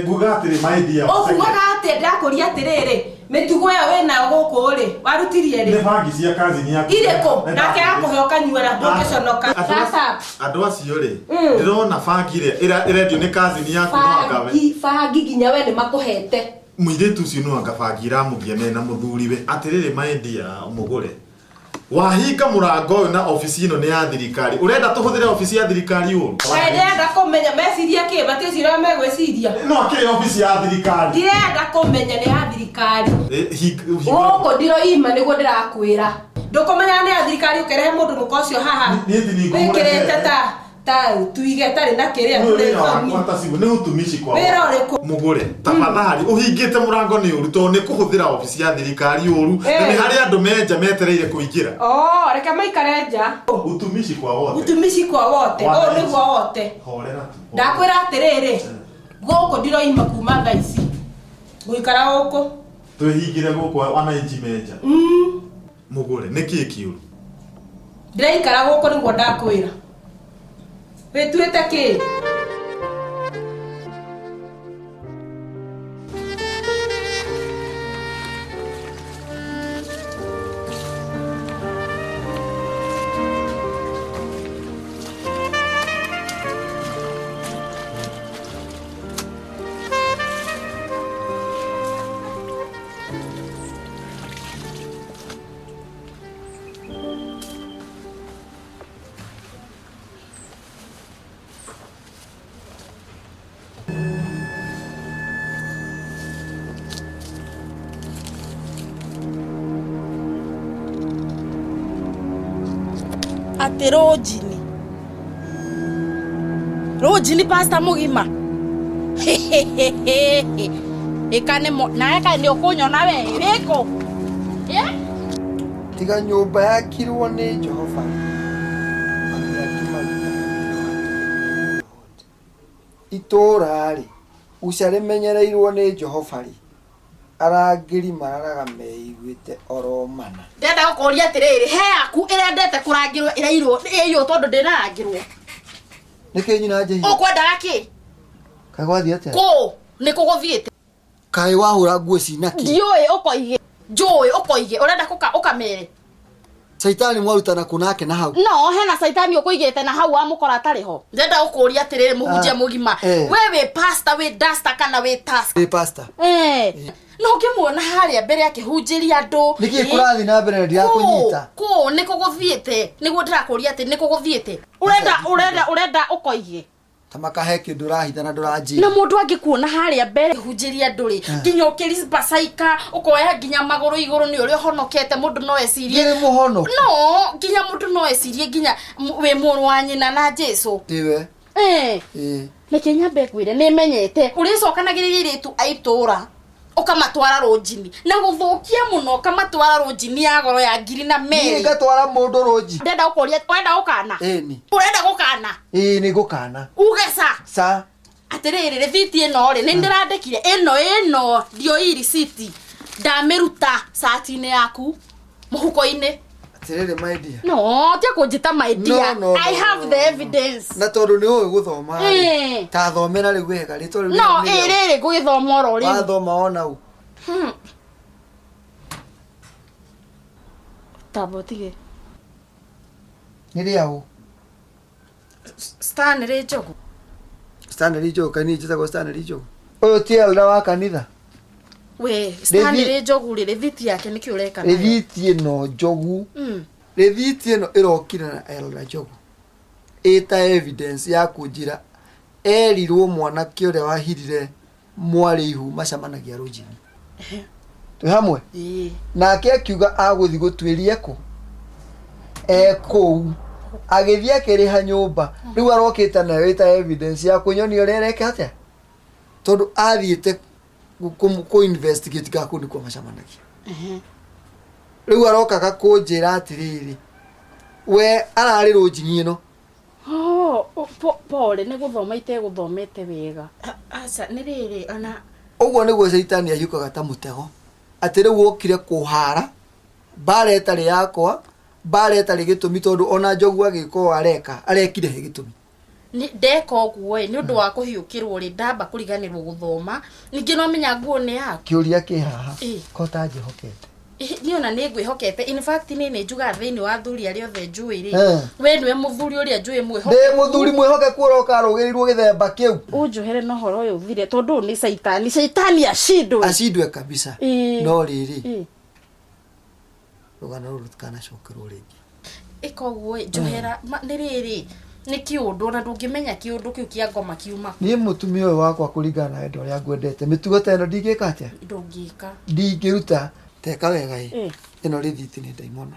nguga atĩrĩ maendia ũkuaga atĩ ndakũria atĩrĩrĩ mĩtugo ĩyo wĩnayo gũkũ rĩ warutirie rĩ nĩ bangi cia kazini yaku irĩkũ nake akũhe ũkanyuara ndũngĩconoka andũ acio rĩ ndĩrona bangi ĩrĩa ĩrendio nĩ kazini yaku no angawe bangi nginya we nĩ makũhete mũirĩtu ũcio no anga bangi ĩramũgia mena mũthuri we atĩrĩrĩ maendia mũgũre wahinga mũrango ũyũ na ofici ĩno nĩ ya thirikari ũrenda tũhũthĩre ofici ya thirikari ũru ndĩrenda kũmenya meciria kĩ matiũcio ũrĩa megwĩciria no kĩrĩ ofici ya thirikari ndĩrenda kũmenya nĩ ya thirikari gũkũ ndiroima nĩguo ndĩrakwĩra ndũkũmenya nĩ ya thirikari ũkerehe mũndũ mũka ũcio haha wĩkĩrĩte ta tuige tarĩ na kĩrĩa nĩ utumishi kwa wĩra ũrĩkũ mũgũre tafadhali ũhingĩte mũrango nĩ ũru tondũ nĩ kũhũthĩra ofici ya thirikari ũru na nĩ harĩ andũ menja metereire kũingĩra reke maikare nja utumishi kwa wote ũyũ nĩguo wote ndakwĩra atĩrĩrĩ gũkũ ndiroima kuma thaa ici gũikara gũkũ twĩhingĩre gũkũ wananchi menja mũgũre nĩ kĩĩ kĩũru ndĩraikara gũkũ nĩguo ndakwĩra wĩtuĩte kĩ ati Rojini pastor mugima ikane na eka ndio kunyona we weko tiga nyumba yakirwo ni Jehova itora ri ucaremenyereirwo ni Jehova ri arangiri mararaga meiguite oro mana ndenda gukuria atiriri he aku ira ndete kurangirwo irairwo iyo tondu ndirangirwo niki nyina nje ukwendaga ki kagwathi atia ko niko guthiite kai wahura nguo cinaki ndioi ukoige njoi ukoige urenda ukamere Saitani mwarutana kunake na hau no hena saitani ukuigete na hau amukora atari ho ndenda gukuria atiriri muhunjia mugima wewe pastor we duster kana we task we pastor no ngimuona haria mbere akihunjiria andu niki kurathi na mbere ndia kunyita ko niko guthiite niguo ndirakuria ati niko guthiite urenda ukoige tamaka he kindu rahitha na nduraji na mundu angikuona haria mbere hunjiria nduri nginya ukiriba saika ukoya nginya maguru iguru ni uri honokete mundu no ecirie ni muhono no nginya mundu no ecirie nginya we muru wa nyina na Jesu tiwe niki nyambe kwire ni menyete uri cokanagiriria iritu aitura ukamatwara Rojini na guthukia muno ukamatwara Rojini ya goro ya ngiri na meri ni gatwara mundu Roji ndenda ukoria wenda ukana ni urenda gukana ni gukana ugesa sa atiriri receipt ino ri ni ndirandikire ino dio iri receipt ndamiruta satine yaku muhuko-ini atiriri my dear no tia kunjita my dear I have the evidence na tondu ni uyu guthoma ta thomera ri wega ri tondu no iriri gwithoma ro ri wathoma ona u tabotige ni ri au Stanley Njogu Stanley Njogu kani njita Stanley Njogu uyu ti elda wa kanitha we Stanley Njogu ri receipt yake niki ureka nayo receipt ino Njogu receipt ino irokira na elda Njogu eta evidence ya kunjira erirwo mwanake uria wahirire mwari ihu macamanagia Rojini twi hamwe nake akiuga aguthi gutwiria ku kou agithia akiriha nyumba riu arokita nayo eta evidence ya kunyoni uria reke atia tondu athiite ku investigate gaku ni kwa macamanagia riu arokaga kunjira atiriri we arari Rojini ino pole ni guthoma guthomete wega aca ni riri ana uguo niguo Saitani ahiukaga ta mutego ati riu ukire kuhara bara etari yakwa bara etari gitumi tondu ona Njogu agiko arekire he gitumi ni ndeka uguo ni undu wa kuhiukirwo ri ndamba kuriganirwo guthoma ningi no menya nguo ni yaku kiuria ki haha kota njihokete ni ona ni ngwihokete in fact ni njuga thiini wa thuri aria othe njui ri we niwe muthuri uria njui mwihoke ndi muthuri mwihoke kuroka arugirirwo githemba kiu unjuhere no horo uyu thire tondu ni Saitani ashindwe kabisa no riri rugana ruru kana cokerwo ringi ikoguo njuhera ni riri ni kiundu na ndungimenya kiundu kiu kia ngoma kiuma ni mutumia uyu wakwa kuringana na endo ria ngwendete mitugo teno ndingika atia ndingiruta teka wega ino receipt ni ndaimona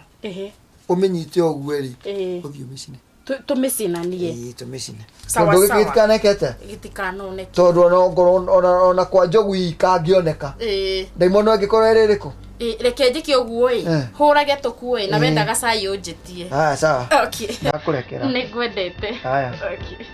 umenyite oguo ri uthio micine tumicinanie tumicine tondu gitikanekete gitikanoneke tondu ona kwa Njogu ikangioneka ndaimona angikorwo iririku reke njike uguo hurage tukue na wendaga cai unjitie sawa okay nakurekera ni ngwendete haya okay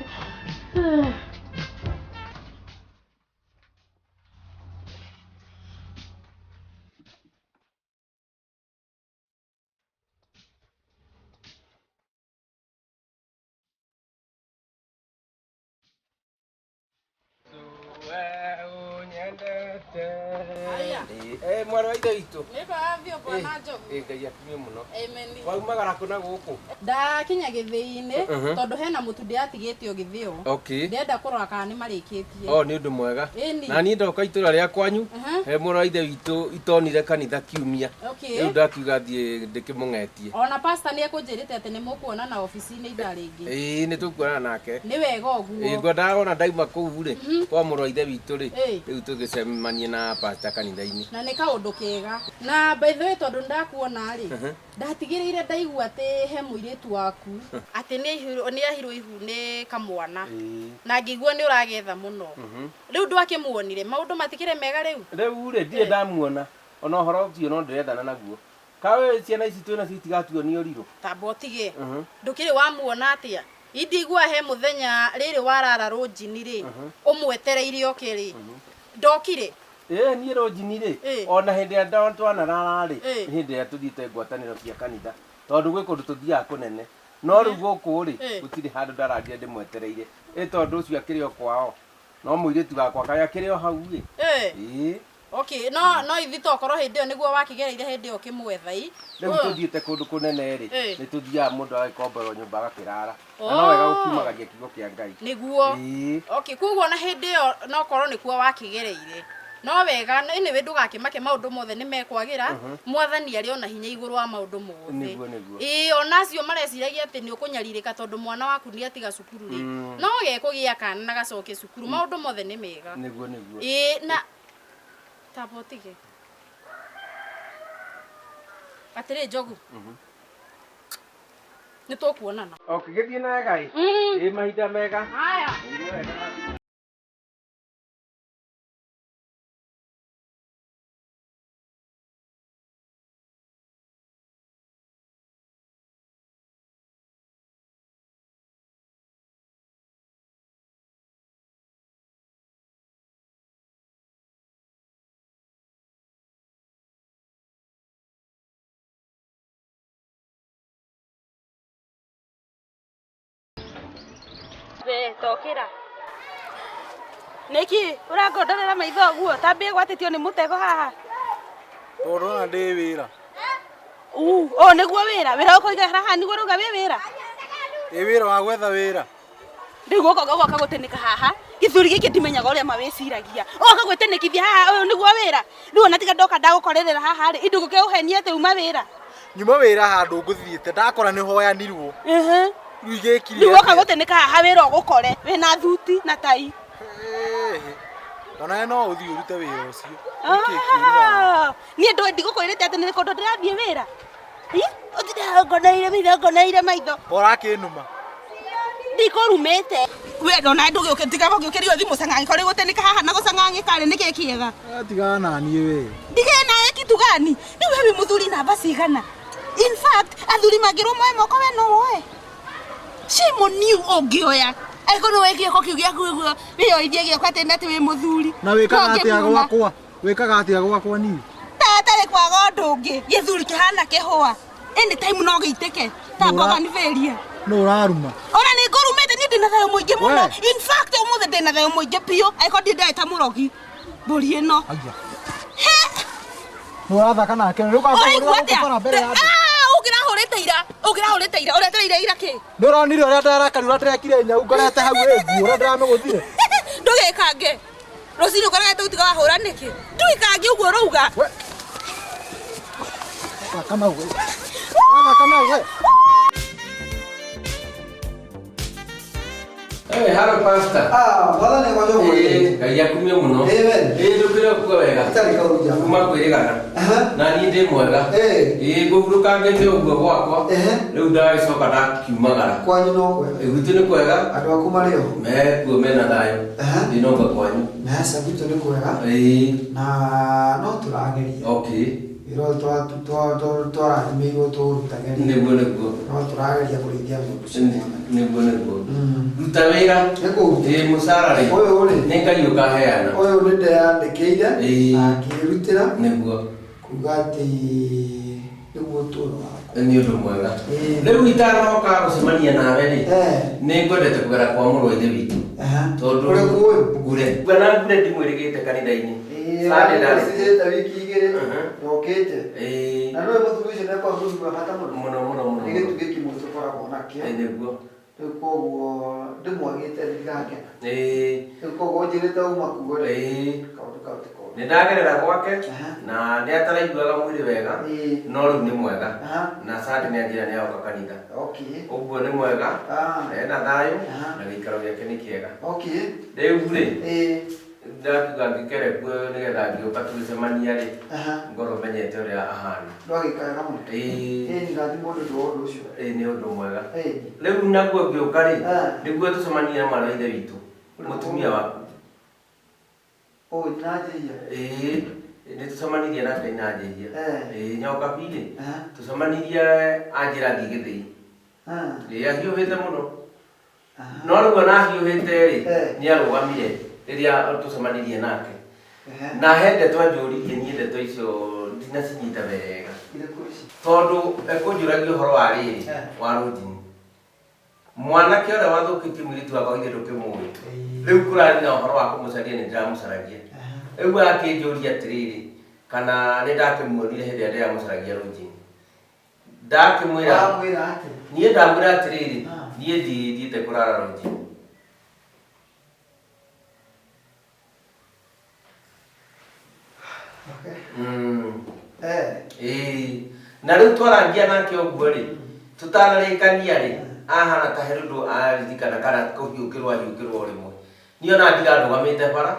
mwana wa ithe witũ niko avyo bwana Njogu Ngai akumie muno amen waumagara kũ na gũkũ ndakinya githii-ini tondu hena mutu ndiatigite o githio ndenda kurora kana ni marikitie ni undu mwega na ni ndoka itura ria kwanyu he mwana wa ithe witũ itonire kanitha kiumia riu ndakiuga thie ndikimung'etie ona pastor ni ekunjirite ati ni mukuona na ofisi-ini ida ringi ni tukuona nake ni wega uguo ngwendaga ona ndaima kũu ri kwa mwana wa ithe witũ ri riu tugicemanie na pastor kanitha-ini na ni kaundu kaundu kega na by the way tondu ndakuona ri ndatigiriire ndaigua ati he muiritu waku ati ni ahirwo ihu ni kamwana na ngigua ni uragetha muno riu ndwakimuonire maundu matikire mega riu ri ndie ndamuona ona horo ucio no ndirethana naguo kawe ciana ici twina citigatuonio riru tamba utige ndukiri wamuona atia indigua he muthenya riri warara rujini ri umwetereire okiri ndokire ni rujini ri ona hindi ya twanarara ri hindi ya tuthiite ngwataniro cia kanitha tondu gwi kundu tuthiaga kunene no riu guku ri gutiri handu ndarathie ndimwetereire tondu ucio akiri o kwao no muiritu wakwa kaya akiri o hau ri okay no ithi tokorwo hindi yo niguo wakigereire hindi yo kimwetha riu tuthiite kundu kunene ri ni tuthiaga mundu agikombero nyumba agakirara no wega gukiumagaria kiugo kia Ngai niguo okay kuguo na hindi yo no korwo nikuo wakigereire no wega ni we ndugakimake maundu mothe ni mekwagira mwathani ari ona hinya iguru wa maundu mothe onacio mareciragia ati ni ukunyaririka tondu mwana waku ni atiga cukuru ri no gekugia kana na gacoke cukuru maundu mothe ni mega niguo na tabotige atire jogu ni tukuonana okay githie na Ngai mahinda mega haya tokira niki urangondorera maitho guo tambie gwatitio ni mutego haha Torona ndi wira niguo wira ukoiga haha niguo ruga wira wira wa gwetha wira niguo goka gutenika haha githuri giki ndimenyaga uria mawiciragia oka gwetenikithia haha uyu niguo wira riu ona tiga ndoka ndagukorerera haha ri indu guke uhenia ati uma wira nyuma wira handu nguthiite ndakora ni hoyanirwo riu oka gutenika haha wira ugukore wina thuti na tai ona no uthi urute wira ucio ni ndigukwirite ati ni kondo ndirathie wira utira maitho orakinuma ndikurumite we ndona ndugiukitiga gugiukirio thimu cang'ang'iko ri gutenika haha na gucang'ang'ika ri niki kiega tigana nanie we ndigena kitu gani ni wewe muthuri namba cigana in fact athuri mangirwo moe moko we no woe shimo ni ungioya aikono wekie ko kiugia kuiguo wiyo idie gio kwate ndati we muthuri na wikaga atia gwakwa ni tatare kwaga ndungi githuri kihana kihwa any time no giiteke tamboga ni veria no uraruma ona ni ngurumete ni ndina thayo muingi muno in fact umuthe ndina thayo muingi pio aiko ndi ta murogi mburi ino aya no urathaka nake ruka gukora mbere ya ugirahurite ira uretereire ira ki nduronire uria ndarakari uria ndirekire nyau ngorete hau nguo uria ndirameguthire ndugikange rocini ukoragete utiga wahura niki ndugikange uguo rouga kama we Halo pastor. Wathani kwa jogo. Ngai akumie muno. Amen. Ndukire kuwa wega. Atari kauja. Kuma kwirigana. Na ni ndi mwega. Nguburuka ngende uguo gwakwa. Riu ndagicoka ndakiumagara. Kwanyu no kwega. Gwitu ni kwega. Andu aku mari ho. Kuo mena thayo. Ndinonga kwanyu. Na sabitu ni kwega. Na no turageria. Okay. Iro twarathimĩirwo tũrutagĩria nĩguo no tũrageria kũrĩithia mũndũ nĩguo ruta wĩra mũcara rĩ ũyũ rĩ nĩ Ngai ũkaheana ũyũ nĩ ndeyandĩkĩire na ngĩrutĩra nĩguo kuga atĩ nĩguo ũtũũro wakwa nĩ ũndũ mwega rĩu itanoka gũcemania nawe rĩ nĩ ngwendete kũgera kwa mũrũ wa ithe witũ tondũ ngure ndimwĩrĩgĩte kanitha-inĩ Sijeta wiki igere yokete na no muthuri ucio nekwa muthuri bata muno ni gitu giki mutu kwa bona kia niguo koguo ndimwagite ndigakena koguo njirite uma kuore nĩ ndagerera gwake na nĩ ataraiguaga mwĩrĩ wega no rĩu nĩ mwega na Sunday nĩ anjĩra nĩ agoka kanitha ũguo nĩ mwega ena thayũ na gĩikaro gĩake nĩ kĩega rĩu rĩ ndakiuga ngikere kuo nigetha ngĩũka tũgĩcemania rĩ ngorwo menyete ũrĩa ahana ndwagĩkaga mũno ĩĩ ngathi mũndũ ũndũ ũcio nĩ ũndũ mwega rĩu naguo ngĩũka rĩ nĩguo tũcemanie na mwarĩ wa ithe witũ mũtumia waku Inajia. Nĩ tũcemanirie nake Inajia. Nyoka birĩ tũcemanirie anjĩra thiĩ Gĩthĩi. Ahiũhĩte mũno. No rĩu ona ahiũhĩte rĩ nĩ arũgamire rĩrĩa tũcemanirie nake. Na he ndeto anjũririe niĩ ndeto icio ndinacinyita wega. Tondũ ekũnjũragia ũhoro wa rĩrĩ wa rũthini. Mwanake ũrĩa wathũkĩtie mũirĩtu wakwa ithe ndũkĩmũĩ. Rĩu kũrarĩ na ũhoro wa kũmũcaria nĩ ndĩramũcaragia. Rĩu akĩnjũria atĩrĩrĩ kana nĩ ndakĩmuonire hĩndĩ ĩrĩa ndĩramũcaragia rũthini. Ndakĩmwĩra niĩ ndamwĩra atĩrĩrĩ niĩ ndiĩthiĩte kũrara rũthini. Na rĩu twarangia nake ũguo rĩ tũtanarĩkania rĩ ahana ta he ũndũ aririkana kana kũhiũkĩrwo ahiũkĩrwo rĩmwe. Niĩ ona ndigandũgamĩte bara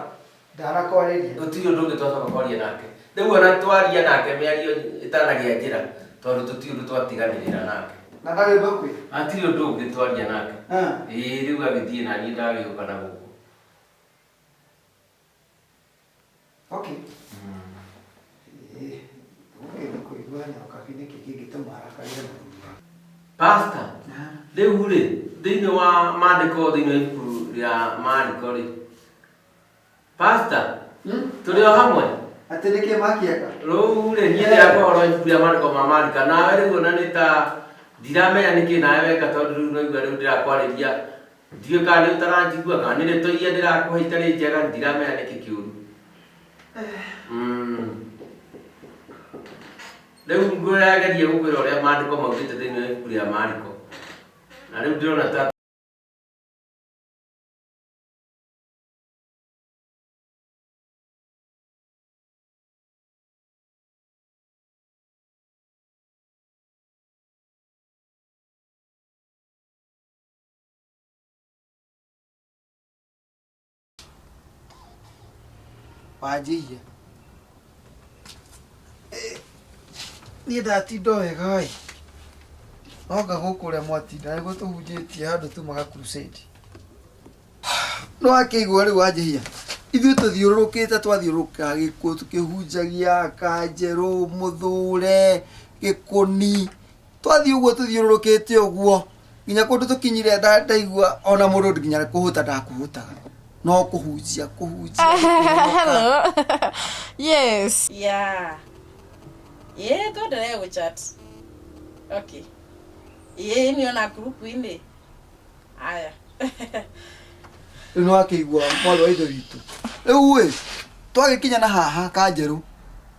ndarakwarĩria gũtirĩ ũndũ ũngĩ twacoka kwaria nake. Rĩu ona twaria nake mĩario ĩtanagĩa njĩra tondũ tũtirĩ ũndũ twatiganĩrĩra nake. Na ndarĩ ũndũ hatirĩ ũndũ ũngĩ twaria nake. Rĩu agĩthiĩ na niĩ ndagĩũka na gũkũ. Okay. Pastor, rĩu rĩ thĩinĩ wa maandĩko thĩinĩ wa ibuku rĩa maandĩko rĩ Pastor tũrĩ o hamwe atĩ nĩkĩ makiaga rĩu rĩ niĩ ndĩrakũhoro ibuku rĩa maandĩko ma Marika nawe rĩu ona nĩ ta ndiramenya nĩkĩ nawe weka tondũ rĩu naigua rĩu ndĩrakwarĩria ndiũĩ kana nĩ ũtaranjigua kana nĩ ndeto iria ndĩrakũhe itarĩ njega ndiramenya nĩkĩ kĩũru. Rĩu ngũrageria gũkwĩra ũrĩa maandĩko maugĩte thĩinĩ wa ibuku rĩa Mariko na rĩu ndĩrona ta Wanjĩia niĩ ndatinda wega ĩ noga gũkũ ũrĩa mwatinda nĩguo tũhunjĩtie handũ tumaga crusade no akĩigua rĩu Wanjĩia ithuĩ tũthiũrũrũkĩte twathiũrũrũkaga gĩkuũ tũkĩhunjagia Kanjerũ Mũthũre Gĩkũni twathiĩ ũguo tũthiũrũrũkĩte ũguo nginya kũndũ tũkinyire ndaigua ona mũndũ nginya kũhũta ndakũhũtaga no kũhunjia Hello. Yes. Yeah. Yeah, tuendelee kuchat. Okay. Yeah, niona group ine. Aya. Rĩu no akĩigua mwarĩ wa ithe witũ rĩu ĩ twagĩkinya na haha Kanjerũ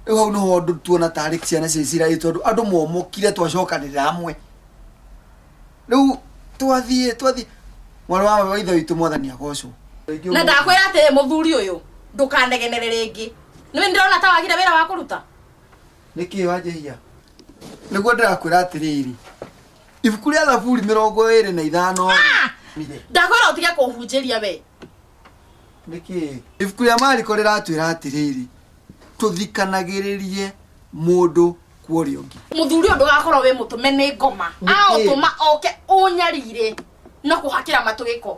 rĩu hau nĩho andũ tuona tarĩ ciana cia Isiraeli tondũ andũ momokire twacokanĩrĩra hamwe rĩu twathiĩ mwarĩ wa ithe witũ Mwathani agocwo. Na ndakwĩra atĩ mũthuri ũyũ ndũkanegenere rĩngĩ nĩwe ndĩrona ta wagire wĩra wa kũruta. Nĩkĩ Wanjĩia nĩguo ndĩrakwĩra atĩrĩrĩ ibuku rĩa Thaburi 25 ndakwĩra ũtige kũhunjĩria we. Nĩkĩ ibuku rĩa Mariko rĩratwĩra atĩrĩrĩ tũthikanagĩrĩrie mũndũ kwa ũrĩa ũngĩ. Mũthuri ũyũ ndũgakorwo wĩ mũtũme nĩ ngoma aũtũma oke ũnyarire na kũhakĩra matũ gĩko.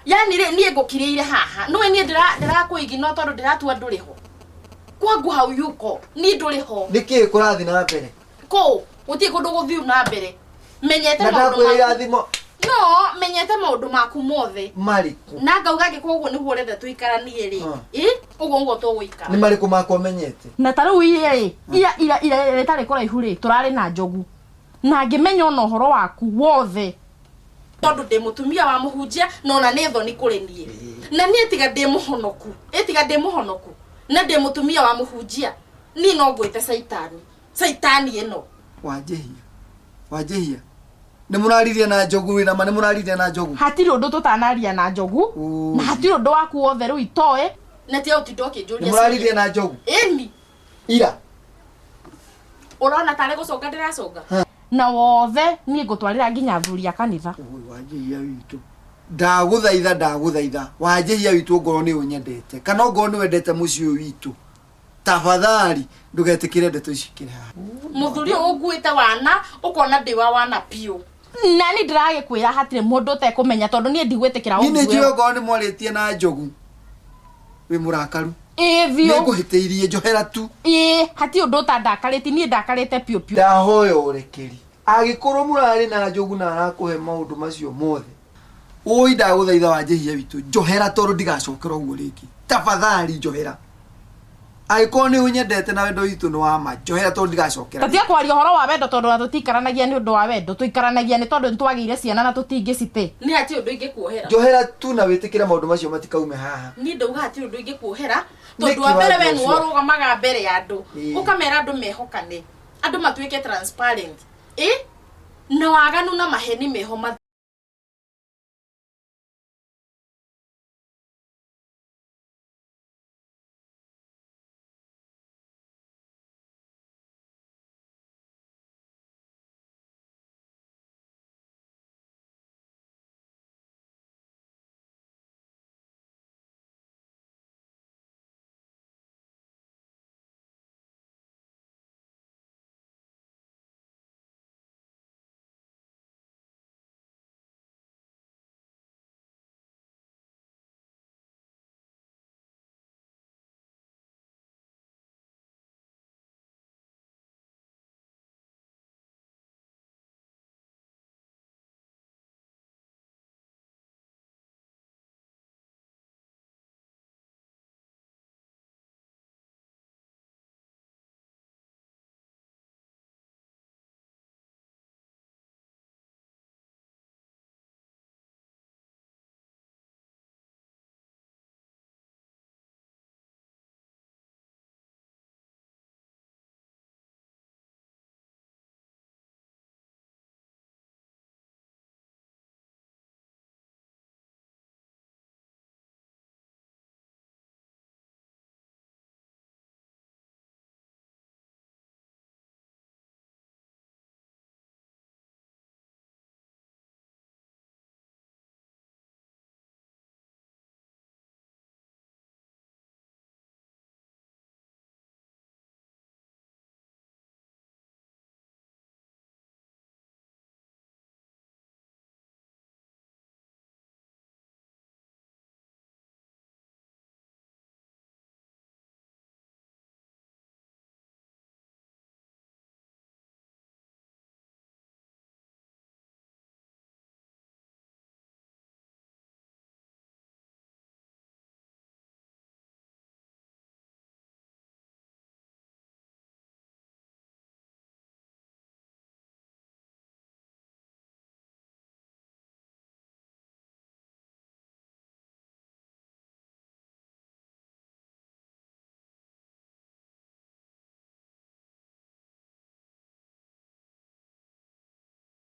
Yani niĩ ngũkirĩire haha nĩwe niĩ ndĩrakũigi no tondũ ndĩratua ndũrĩ ho kwangu hau yuko niĩ ndũrĩ ho. Nĩkĩ kũrathiĩ na mbere kũ gũtirĩ kũndũ gũthiĩ na mbere menyete maũndũ maku mothe marĩkũ na ngauga ngĩkwo ũguo nĩguo ũrenda tũikaranie rĩ ũguo nĩguo tũgũikara. Nĩ marĩkũ makwa menyete na ta rĩu rĩ ira rĩtarĩ kũraihu rĩ tũrarĩ na njogu na ngĩmenya ona ũhoro waku wothe tondũ ndĩ mũtumia wa mũhunjia na ona nĩ thoni kũrĩ niĩ na niĩ tiga ndĩ mũhonoku na ndĩ mũtumia wa mũhunjia niĩ no ngwĩte caitani ĩno. Wanjĩia nĩ mũraririe na njogu na nĩ mũraririe na njogu hatirĩ ũndũ tũtanaria na njogu na hatirĩ ũndũ waku wothe rĩu itoĩ na tiga ũtinda ũkĩnjũria. Nĩ mũraririe na njogu ĩni ira ũrona tarĩ gũconga ndĩraconga na wothe niĩ ngũtwarĩra nginya athuri a kanitha. Wanjĩia witũ ndaguthaitha wanjihia witu ngoro ni unyendete kana ngoro ni wendete muci uyu witu tafadhali ndugetikire ndeto icikire ha muthuri unguite wana ukona ndi wa wana piu nani ndirage kwira hatire mundu utekumenya tondu nie ndigwitikira ni njiwe ngoro ni mwaritie na njogu wi murakaru vio nguhiteirie njohera tu hati undu utandakariti nie ndakarite piu ndahoya urekeri agikoro murari na njogu na arakuhe maundu macio mothe ui ndaguthaitha wanjihia witu njohera tondu ndigacokera uguo ringi tafadhali njohera aiko ni unyendete na wendo witu no ama njohera tondu ndigacokera tatia kwaria horo wa wendo tondu na tutikaranagia ni undu wa wendo tuikaranagia ni tondu ntwagire ciana na tutingicite ni ati undu ingikuohera njohera tu na witikira maundu macio matikaume haha ni ndauga ati undu ingikuohera tondu wa mbere we nuo rugamaga mbere ya andu ukamera andu mehokane andu matuike transparent na waganu na maheni meho